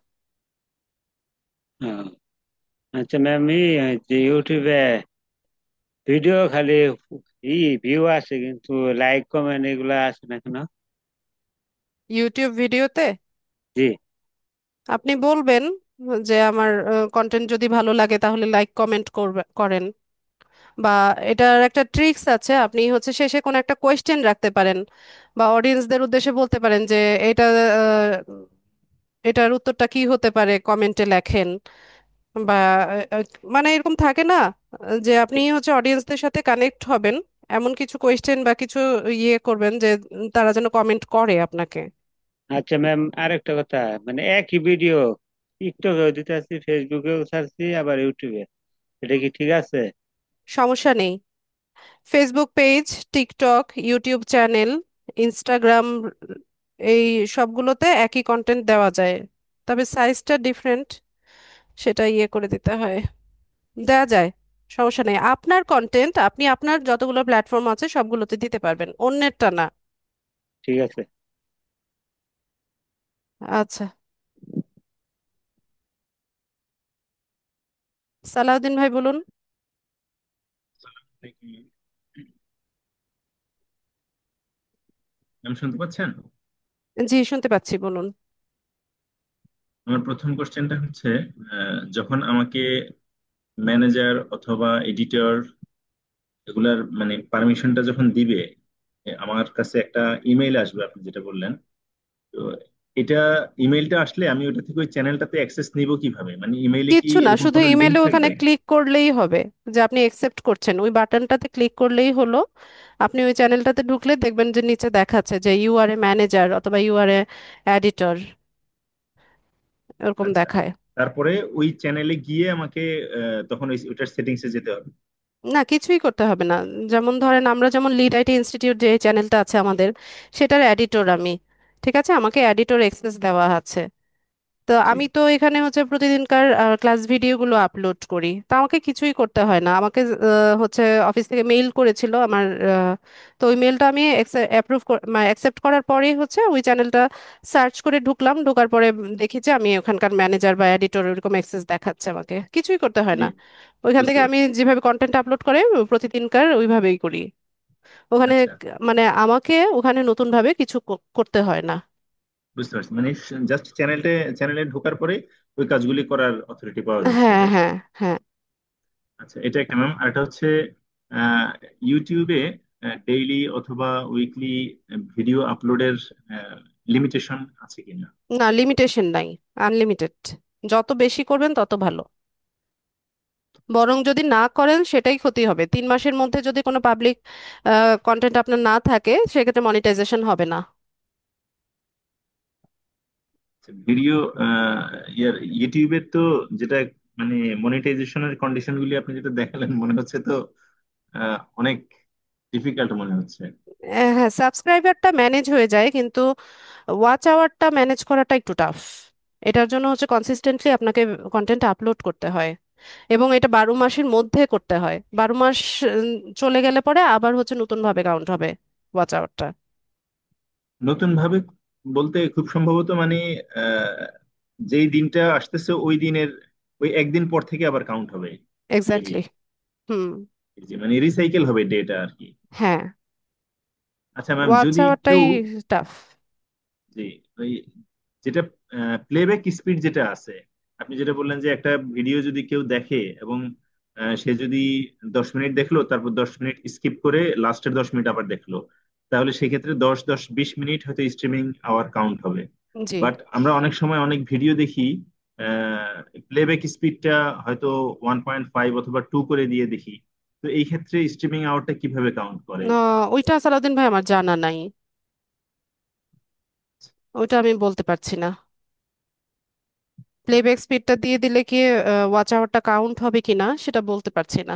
E: হ্যাঁ। আচ্ছা ম্যাম, যে ইউটিউবে ভিডিও খালি ভিউ আসে কিন্তু লাইক কমেন্ট এগুলা আসে না কেন?
A: ইউটিউব ভিডিওতে
E: জি।
A: আপনি বলবেন যে আমার কন্টেন্ট যদি ভালো লাগে তাহলে লাইক কমেন্ট করেন, বা এটার একটা ট্রিক্স আছে, আপনি হচ্ছে শেষে কোনো একটা কোয়েশ্চেন রাখতে পারেন, বা অডিয়েন্সদের উদ্দেশ্যে বলতে পারেন যে এটা এটার উত্তরটা কি হতে পারে কমেন্টে লেখেন, বা আহ, মানে এরকম থাকে না, যে আপনি হচ্ছে অডিয়েন্সদের সাথে কানেক্ট হবেন, এমন কিছু কোয়েশ্চেন বা কিছু ইয়ে করবেন যে তারা যেন কমেন্ট করে আপনাকে।
E: আচ্ছা ম্যাম, আরেকটা কথা, মানে একই ভিডিও টিকটকেও দিতে আসছি, ফেসবুকেও ছাড়ছি, আবার ইউটিউবে, এটা কি ঠিক আছে?
A: সমস্যা নেই, Facebook page, TikTok, YouTube channel, Instagram, এই সবগুলোতে একই কন্টেন্ট দেওয়া যায়, তবে সাইজটা ডিফারেন্ট, সেটা ইয়ে করে দিতে হয়, দেওয়া যায়। সমস্যা নেই, আপনার কন্টেন্ট আপনি আপনার যতগুলো প্ল্যাটফর্ম আছে সবগুলোতে দিতে পারবেন, অন্যেরটা না।
E: ঠিক আছে।
A: আচ্ছা, সালাউদ্দিন ভাই বলুন।
F: ম্যাম শুনতে পাচ্ছেন?
A: জি, শুনতে পাচ্ছি, বলুন।
F: আমার প্রথম কোশ্চেনটা হচ্ছে, যখন আমাকে ম্যানেজার অথবা এডিটর এগুলার মানে পারমিশনটা যখন দিবে, আমার কাছে একটা ইমেইল আসবে আপনি যেটা বললেন। তো এটা ইমেইলটা আসলে আমি ওটা থেকে ওই চ্যানেলটাতে অ্যাক্সেস নিব কিভাবে? মানে ইমেইলে কি
A: কিচ্ছু না,
F: এরকম
A: শুধু
F: কোনো লিংক
A: ইমেলে ওখানে
F: থাকবে?
A: ক্লিক করলেই হবে, যে আপনি একসেপ্ট করছেন, ওই বাটনটাতে ক্লিক করলেই হলো। আপনি ওই চ্যানেলটাতে ঢুকলে দেখবেন যে নিচে দেখাচ্ছে যে ইউ আর এ ম্যানেজার অথবা ইউ আর এ এডিটর, এরকম
F: আচ্ছা,
A: দেখায়।
F: তারপরে ওই চ্যানেলে গিয়ে আমাকে তখন ওইটার সেটিংসে যেতে হবে?
A: না, কিছুই করতে হবে না। যেমন ধরেন আমরা যেমন লিড আইটি ইনস্টিটিউট যে চ্যানেলটা আছে আমাদের, সেটার এডিটর আমি, ঠিক আছে, আমাকে এডিটর অ্যাক্সেস দেওয়া আছে, তো
F: জি।
A: আমি তো এখানে হচ্ছে প্রতিদিনকার ক্লাস ভিডিওগুলো আপলোড করি, তা আমাকে কিছুই করতে হয় না। আমাকে হচ্ছে অফিস থেকে মেইল করেছিল আমার, তো ওই মেইলটা আমি অ্যাপ্রুভ অ্যাকসেপ্ট করার পরেই হচ্ছে ওই চ্যানেলটা সার্চ করে ঢুকলাম, ঢোকার পরে দেখি যে আমি ওখানকার ম্যানেজার বা এডিটর এরকম অ্যাক্সেস দেখাচ্ছে, আমাকে কিছুই করতে হয়
F: জি,
A: না। ওইখান
F: বুঝতে
A: থেকে আমি
F: পারছি।
A: যেভাবে কন্টেন্ট আপলোড করে প্রতিদিনকার ওইভাবেই করি ওখানে।
F: আচ্ছা,
A: মানে আমাকে ওখানে নতুন ভাবে কিছু করতে হয় না।
F: বুঝতে পারছি, মানে জাস্ট চ্যানেলে ঢোকার পরে ওই কাজগুলি করার অথরিটি পাওয়া যাচ্ছে,
A: হ্যাঁ,
F: তাই তো?
A: হ্যাঁ, হ্যাঁ।
F: আচ্ছা, এটা একটা ম্যাম। আর এটা হচ্ছে ইউটিউবে ডেইলি অথবা উইকলি ভিডিও আপলোডের লিমিটেশন আছে কিনা?
A: না, লিমিটেশন নাই, আনলিমিটেড। যত বেশি করবেন তত ভালো। বরং যদি না করেন সেটাই ক্ষতি হবে, 3 মাসের মধ্যে যদি কোনো পাবলিক কন্টেন্ট আপনার না থাকে সেক্ষেত্রে মনিটাইজেশন হবে না।
F: ভিডিও ইউটিউবের তো যেটা মানে মনিটাইজেশনের কন্ডিশন গুলি আপনি যেটা দেখালেন, মনে হচ্ছে তো অনেক ডিফিকাল্ট মনে হচ্ছে।
A: হ্যাঁ, সাবস্ক্রাইবারটা ম্যানেজ হয়ে যায়, কিন্তু ওয়াচ আওয়ারটা ম্যানেজ করাটা একটু টাফ। এটার জন্য হচ্ছে কনসিস্টেন্টলি আপনাকে কন্টেন্ট আপলোড করতে হয়, এবং এটা 12 মাসের মধ্যে করতে হয়। 12 মাস চলে গেলে পরে আবার হচ্ছে নতুন ভাবে কাউন্ট হবে ওয়াচ আওয়ারটা।
F: নতুন ভাবে বলতে খুব সম্ভবত মানে আহ, যেই দিনটা আসতেছে ওই দিনের ওই একদিন পর থেকে আবার কাউন্ট হবে মেবি।
A: এক্স্যাক্টলি। হুম।
F: মানে রিসাইকেল হবে ডেটা আর কি।
A: হ্যাঁ,
F: আচ্ছা ম্যাম,
A: ওয়াচ
F: যদি
A: আওয়ারটাই
F: কেউ
A: টাফ।
F: যে ওই যেটা প্লেব্যাক স্পিড যেটা আছে, আপনি যেটা বললেন যে একটা ভিডিও যদি কেউ দেখে এবং সে যদি 10 মিনিট দেখলো, তারপর 10 মিনিট স্কিপ করে লাস্টের 10 মিনিট আবার দেখলো, তাহলে সেক্ষেত্রে 10-10-20 মিনিট হয়তো স্ট্রিমিং আওয়ার কাউন্ট হবে।
A: জি।
F: বাট আমরা অনেক সময় অনেক ভিডিও দেখি প্লেব্যাক স্পিডটা হয়তো 1.5 অথবা 2 করে দিয়ে দেখি। তো এই ক্ষেত্রে স্ট্রিমিং আওয়ারটা কিভাবে কাউন্ট করে?
A: ওইটা সালাউদ্দিন ভাই আমার জানা নাই, ওইটা আমি বলতে পারছি না। প্লেব্যাক স্পিডটা দিয়ে দিলে কি ওয়াচ আওয়ারটা কাউন্ট হবে কিনা সেটা বলতে পারছি না।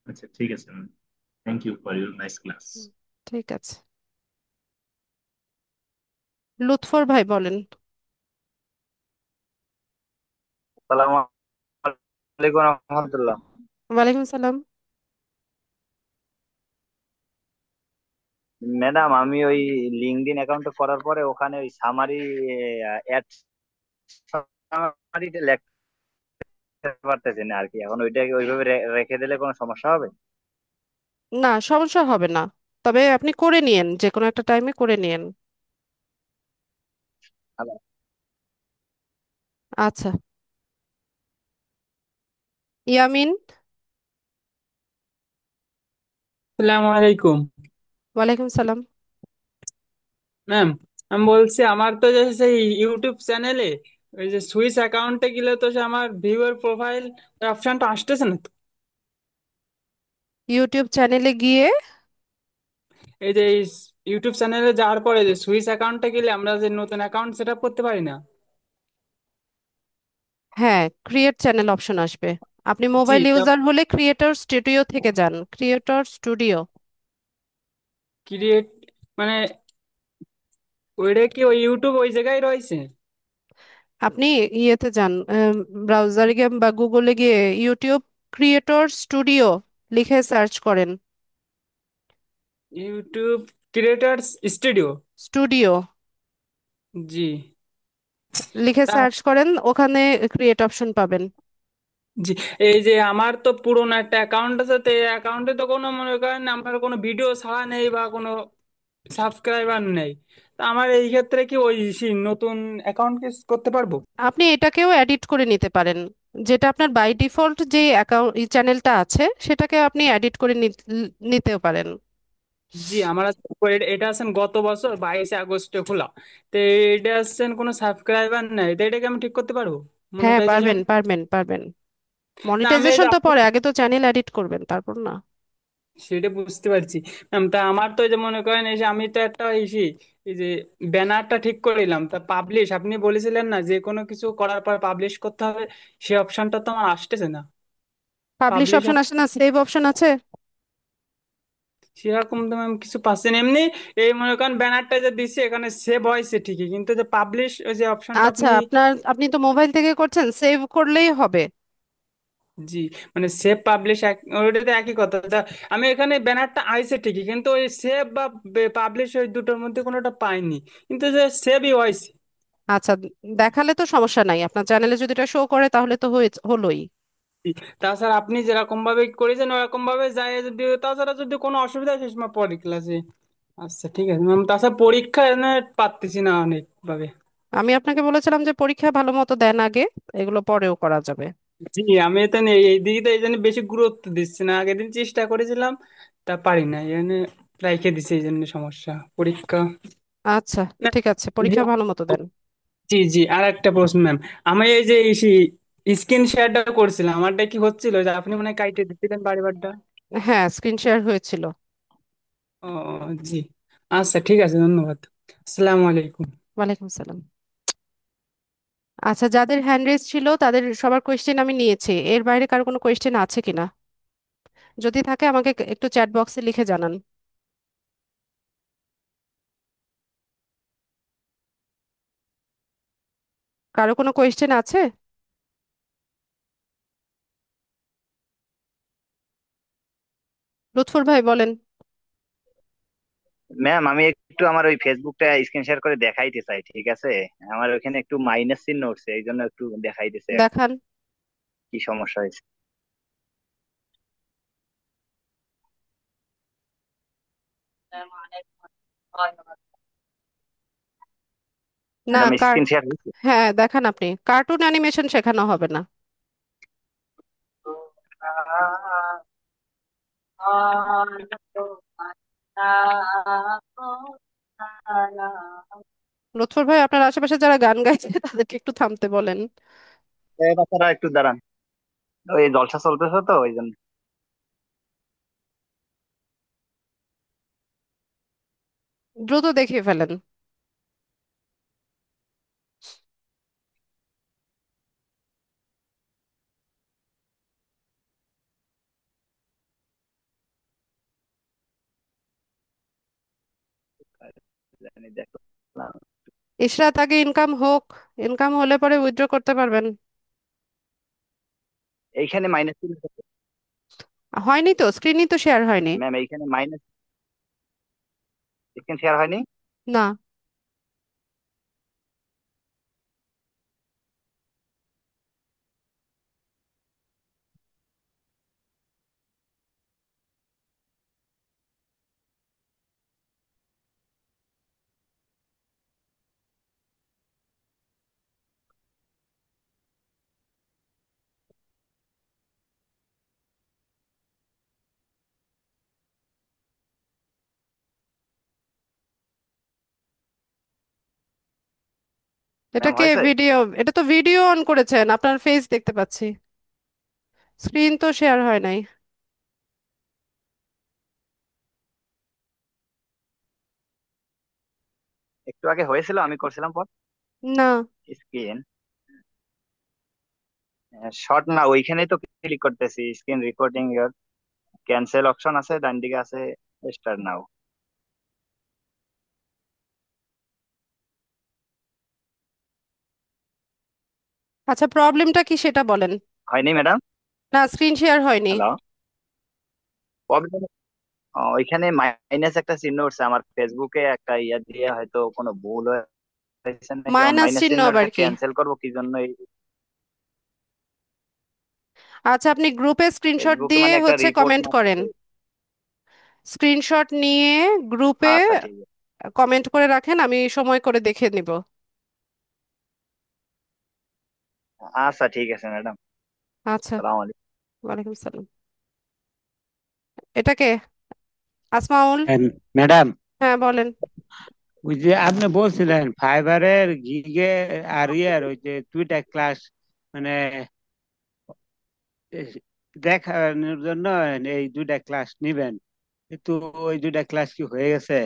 F: আচ্ছা, ঠিক আছে ma'am. Thank you for your nice class.
A: Hmm, ঠিক আছে। লুৎফর ভাই বলেন।
G: সালাম আলাইকুম রহমতুল্লাহ।
A: ওয়ালাইকুম সালাম।
G: ম্যাডাম, আমি ওই লিঙ্কডইন অ্যাকাউন্টে করার পরে ওখানে ওই সামারি অ্যাড সামারিটা লিখতে পারতেছি না আর কি। এখন ওইটাকে ওইভাবে রেখে দিলে কোনো সমস্যা হবে?
A: না, সমস্যা হবে না, তবে আপনি করে নিয়েন, যে কোনো একটা টাইমে করে নিয়েন।
G: হ্যালো।
A: আচ্ছা। ইয়ামিন।
H: আসসালামু আলাইকুম
A: ওয়ালাইকুম সালাম।
H: ম্যাম। আমি বলছি আমার তো যে সেই ইউটিউব চ্যানেলে ওই যে সুইস অ্যাকাউন্টে গেলে তো সে আমার ভিউয়ার প্রোফাইল অপশনটা আসতেছে না তো।
A: ইউটিউব চ্যানেলে গিয়ে,
H: এই যে এই ইউটিউব চ্যানেলে যাওয়ার পরে যে সুইস অ্যাকাউন্টে গেলে আমরা যে নতুন অ্যাকাউন্ট সেট আপ করতে পারি না।
A: হ্যাঁ, ক্রিয়েট চ্যানেল অপশন আসবে। আপনি
H: জি,
A: মোবাইল ইউজার হলে ক্রিয়েটর স্টুডিও থেকে যান, ক্রিয়েটর স্টুডিও।
H: ক্রিয়েট মানে ওইটা কি ওই ইউটিউব ওই জায়গায় রয়েছে?
A: আপনি ইয়েতে যান, ব্রাউজারে গিয়ে বা গুগলে গিয়ে ইউটিউব ক্রিয়েটর স্টুডিও লিখে সার্চ করেন।
H: YouTube creators studio.
A: স্টুডিও
H: জি।
A: লিখে
H: তা
A: সার্চ করেন, ওখানে ক্রিয়েট অপশন পাবেন।
H: জি, এই যে আমার তো পুরোনো একটা অ্যাকাউন্ট আছে, তো এই অ্যাকাউন্টে তো কোনো মনে করেন আমার কোনো ভিডিও ছাড়া নেই বা কোনো সাবস্ক্রাইবার নেই। তা আমার এই ক্ষেত্রে কি ওই নতুন অ্যাকাউন্ট কি করতে পারবো?
A: আপনি এটাকেও এডিট করে নিতে পারেন, যেটা আপনার বাই ডিফল্ট যে অ্যাকাউন্ট চ্যানেলটা আছে সেটাকে আপনি এডিট করে নিতেও পারেন।
H: জি, আমার এটা আছেন গত বছর 22 আগস্টে খোলা। তো এটা আছেন কোনো সাবস্ক্রাইবার নাই, তো এটাকে আমি ঠিক করতে পারবো
A: হ্যাঁ,
H: মনিটাইজেশন?
A: পারবেন, পারবেন, পারবেন।
H: তা আমি এই
A: মনিটাইজেশন
H: যে
A: তো পরে, আগে তো চ্যানেল এডিট করবেন তারপর না।
H: সেটা বুঝতে পারছি ম্যাম। তা আমার তো এই যে মনে করেন এই যে আমি তো একটা এই যে ব্যানারটা ঠিক করে নিলাম, তা পাবলিশ আপনি বলেছিলেন না যে কোনো কিছু করার পর পাবলিশ করতে হবে, সেই অপশনটা তো আমার আসতেছে না।
A: পাবলিশ
H: পাবলিশ
A: অপশন আসে না, সেভ অপশন আছে।
H: সেরকম তো ম্যাম কিছু পাচ্ছেন এমনি। এই মনে করেন ব্যানারটা যে দিচ্ছে এখানে সেভ হয়েছে ঠিকই, কিন্তু যে পাবলিশ ওই যে অপশনটা
A: আচ্ছা,
H: আপনি।
A: আপনি তো মোবাইল থেকে করছেন, সেভ করলেই হবে।
H: জি, মানে সেভ পাবলিশ ওইটাতে একই কথা তা। আমি এখানে ব্যানারটা আইছে ঠিকই, কিন্তু ওই সেভ বা পাবলিশ ওই দুটোর মধ্যে কোনোটা পাইনি, কিন্তু যে সেভই হয়েছে।
A: আচ্ছা, দেখালে তো সমস্যা নাই, আপনার চ্যানেলে যদি এটা শো করে তাহলে তো হলোই।
H: জি, তাছাড়া আপনি যেরকম ভাবে করেছেন ওরকম ভাবে যায় যদি, তাছাড়া যদি কোনো অসুবিধা হয় সে সময় পরে ক্লাসে। আচ্ছা ঠিক আছে ম্যাম, তাছাড়া পরীক্ষা এনে পারতেছি না অনেক ভাবে।
A: আমি আপনাকে বলেছিলাম যে পরীক্ষা ভালো মতো দেন আগে, এগুলো পরেও করা যাবে।
H: জি, আমি তো এই দিকে তো এই জন্য বেশি গুরুত্ব দিচ্ছি না, আগের দিন চেষ্টা করেছিলাম তা পারি না, এই জন্য রাইখে দিছি, এই জন্য সমস্যা পরীক্ষা।
A: আচ্ছা,
H: না,
A: ঠিক আছে,
H: জি
A: পরীক্ষা ভালো মতো দেন।
H: জি জি, আর একটা প্রশ্ন ম্যাম। আমি এই যে স্ক্রিন শেয়ারটা করছিলাম, আমারটা কি হচ্ছিল যে আপনি মনে হয় কাইটে দিচ্ছিলেন বারবারটা।
A: হ্যাঁ, স্ক্রিন শেয়ার হয়েছিল।
H: ও জি, আচ্ছা ঠিক আছে, ধন্যবাদ। আসসালামু আলাইকুম।
A: ওয়ালাইকুম সালাম। আচ্ছা, যাদের হ্যান্ড রেজ ছিল তাদের সবার কোয়েশ্চেন আমি নিয়েছি, এর বাইরে কারো কোনো কোয়েশ্চেন আছে কিনা? যদি থাকে আমাকে একটু চ্যাট বক্সে লিখে জানান। কারো কোনো কোয়েশ্চেন আছে? লুৎফর ভাই বলেন।
G: ম্যাম আমি একটু আমার ওই ফেসবুকটা স্ক্রিন শেয়ার করে দেখাইতে চাই, ঠিক আছে? আমার ওখানে একটু মাইনাস চিহ্ন উঠছে, এই জন্য একটু দেখাইতেছে আর কি,
A: দেখান।
G: কি সমস্যা হয়েছে।
A: না,
G: ম্যাডাম স্ক্রিন শেয়ার হয়েছে?
A: হ্যাঁ দেখান, আপনি কার্টুন অ্যানিমেশন শেখানো হবে না। লুৎফর ভাই, আপনার আশেপাশে যারা গান গাইছে তাদেরকে একটু থামতে বলেন।
G: বাচ্চারা একটু দাঁড়ান, ওই জলসা চলতেছে তো ওই জন্য।
A: দ্রুত দেখিয়ে ফেলেন।
G: জানি দেখলাম।
A: ইশরাত, আগে ইনকাম হোক, ইনকাম হলে পরে উইথড্র করতে পারবেন।
G: এইখানে মাইনাস,
A: হয়নি তো, স্ক্রিনই তো শেয়ার হয়নি।
G: ম্যাম এইখানে মাইনাস স্ক্রিন শেয়ার হয়নি।
A: না।
G: ম্যাম
A: এটাকে
G: হয়েছে?
A: ভিডিও, এটা তো ভিডিও অন করেছেন, আপনার ফেস দেখতে পাচ্ছি, স্ক্রিন তো শেয়ার হয় নাই।
G: একটু আগে হয়েছিল, আমি করছিলাম পর।
A: না।
G: স্ক্রিন শর্ট না, ওইখানেই তো ক্লিক করতেছি, স্ক্রিন রেকর্ডিং এর ক্যান্সেল অপশন আছে, ডান দিকে আছে স্টার্ট নাও।
A: আচ্ছা, প্রবলেমটা কি সেটা বলেন।
G: হয়নি ম্যাডাম?
A: না, স্ক্রিন শেয়ার হয়নি।
G: হ্যালো, প্রবলেম ওইখানে মাইনাস একটা চিহ্ন উঠছে, আমার ফেসবুকে একটা ইয়া দিয়ে হয়তো কোনো ভুল হয়েছে নাকি,
A: মাইনাস
G: মাইনাস
A: চিহ্ন আবার
G: চিহ্নটা
A: কি?
G: ক্যান্সেল করবো কি জন্য
A: আচ্ছা, আপনি গ্রুপে স্ক্রিনশট
G: ফেসবুকে
A: দিয়ে
G: মানে একটা
A: হচ্ছে
G: রিপোর্ট
A: কমেন্ট করেন,
G: মারতেছে।
A: স্ক্রিনশট নিয়ে গ্রুপে
G: আচ্ছা ঠিক আছে।
A: কমেন্ট করে রাখেন, আমি সময় করে দেখে নিব।
G: আচ্ছা ঠিক আছে ম্যাডাম।
A: আচ্ছা।
G: সালাম আলাইকুম।
A: ওয়ালাইকুম সালাম। এটাকে আসমাউল।
E: হ্যাঁ, ম্যাডাম,
A: হ্যাঁ বলেন।
E: ওই যে আপনি বলছিলেন ফাইবারের গিগে আর ইয়ার ওই যে দুইটা ক্লাস মানে এ, দেখানোর জন্য এই দুইটা ক্লাস নিবেন, কিন্তু ওই দুইটা ক্লাস কি হয়ে গেছে?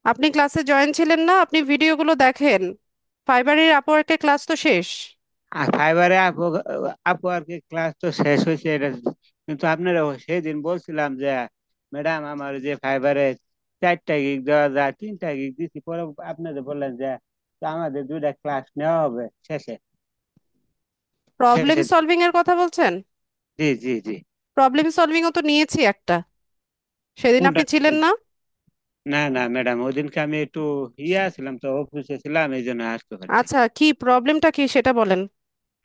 A: আপনি ক্লাসে জয়েন ছিলেন না, আপনি ভিডিওগুলো দেখেন, ফাইবারের আপওয়ার্কের ক্লাস তো শেষ।
E: আর ফাইবারে আপু, আপু আর কি ক্লাস তো শেষ হয়েছে এটা, কিন্তু আপনারা সেদিন বলছিলাম যে ম্যাডাম আমার যে ফাইবারে 4টা গিগ দেওয়া যায়, 3টা গিগ দিচ্ছি, পরে আপনাদের বললেন যে তো আমাদের 2টা ক্লাস নেওয়া হবে শেষে
A: প্রবলেম
E: শেষে
A: সলভিং এর কথা বলছেন?
E: জি জি জি।
A: প্রবলেম সলভিংও তো নিয়েছি একটা, সেদিন
E: কোনটা?
A: আপনি ছিলেন না।
E: না না ম্যাডাম, ওদিনকে আমি একটু ছিলাম তো, অফিসে ছিলাম, এই জন্য আসতে পারিনি।
A: আচ্ছা, কি প্রবলেমটা কি সেটা বলেন।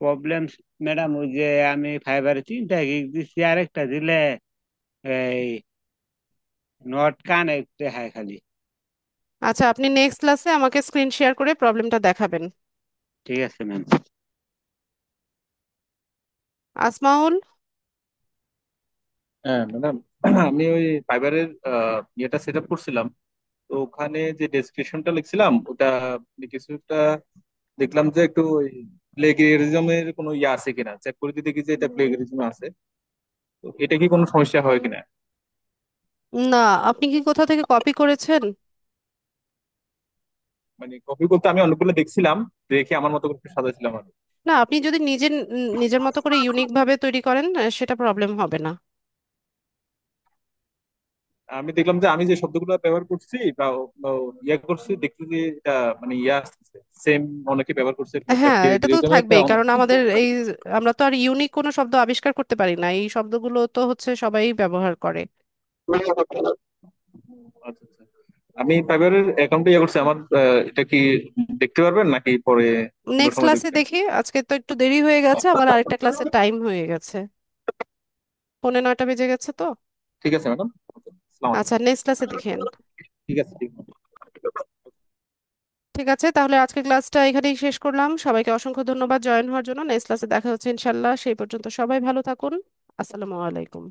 E: প্রবলেম ম্যাডাম, ওই যে আমি ফাইবারে 3টা গিগ দিচ্ছি, আরেকটা দিলে এই নট কানেক্ট হয় খালি।
A: আচ্ছা, আপনি নেক্সট ক্লাসে আমাকে স্ক্রিন শেয়ার করে প্রবলেমটা দেখাবেন।
E: ঠিক আছে ম্যাম।
A: আসমাউল।
D: হ্যাঁ ম্যাডাম, আমি ওই ফাইবারের ইয়েটা সেট আপ করছিলাম। তো ওখানে যে ডেসক্রিপশনটা লিখছিলাম ওটা কিছুটা দেখলাম যে একটু প্লেগেরিজমের কোনো ইয়ে আছে কিনা চেক করে দিয়ে দেখি যে এটা প্লেগেরিজম আছে। তো এটা কি কোনো সমস্যা হয় কিনা?
A: না, আপনি কি কোথা থেকে কপি করেছেন?
D: মানে কপি করতে আমি অনেকগুলো দেখছিলাম, দেখে আমার মতো করে একটু সাজাইছিলাম আর কি।
A: না, আপনি যদি নিজের মতো করে ইউনিক ভাবে তৈরি করেন, সেটা প্রবলেম হবে না।
D: আমি দেখলাম যে আমি যে শব্দগুলো ব্যবহার করছি বা ইয়ে করছি দেখছি যে এটা মানে ইয়ে আসতেছে সেম, অনেকে ব্যবহার করছে এরকম একটা
A: হ্যাঁ, এটা তো
D: প্লেগেরিজমের একটা
A: থাকবেই, কারণ আমাদের এই আমরা তো আর ইউনিক কোনো শব্দ আবিষ্কার করতে পারি না, এই শব্দগুলো তো হচ্ছে সবাই ব্যবহার করে।
D: আচ্ছা আচ্ছা। আমি ফাইবারের অ্যাকাউন্টে ইয়ে করছি আমার, এটা কি দেখতে পারবেন নাকি পরে অন্য
A: নেক্সট
D: সময়
A: ক্লাসে
D: দেখবেন?
A: দেখি, আজকে তো একটু দেরি হয়ে গেছে, আমার আরেকটা ক্লাসের টাইম হয়ে গেছে, 9:45 বেজে গেছে তো।
D: ঠিক আছে ম্যাডাম। আসসালামু
A: আচ্ছা,
D: আলাইকুম।
A: নেক্সট ক্লাসে দেখেন।
D: ঠিক আছে ঠিক আছে।
A: ঠিক আছে, তাহলে আজকে ক্লাসটা এখানেই শেষ করলাম। সবাইকে অসংখ্য ধন্যবাদ জয়েন হওয়ার জন্য। নেক্সট ক্লাসে দেখা হচ্ছে ইনশাল্লাহ। সেই পর্যন্ত সবাই ভালো থাকুন। আসসালামু আলাইকুম।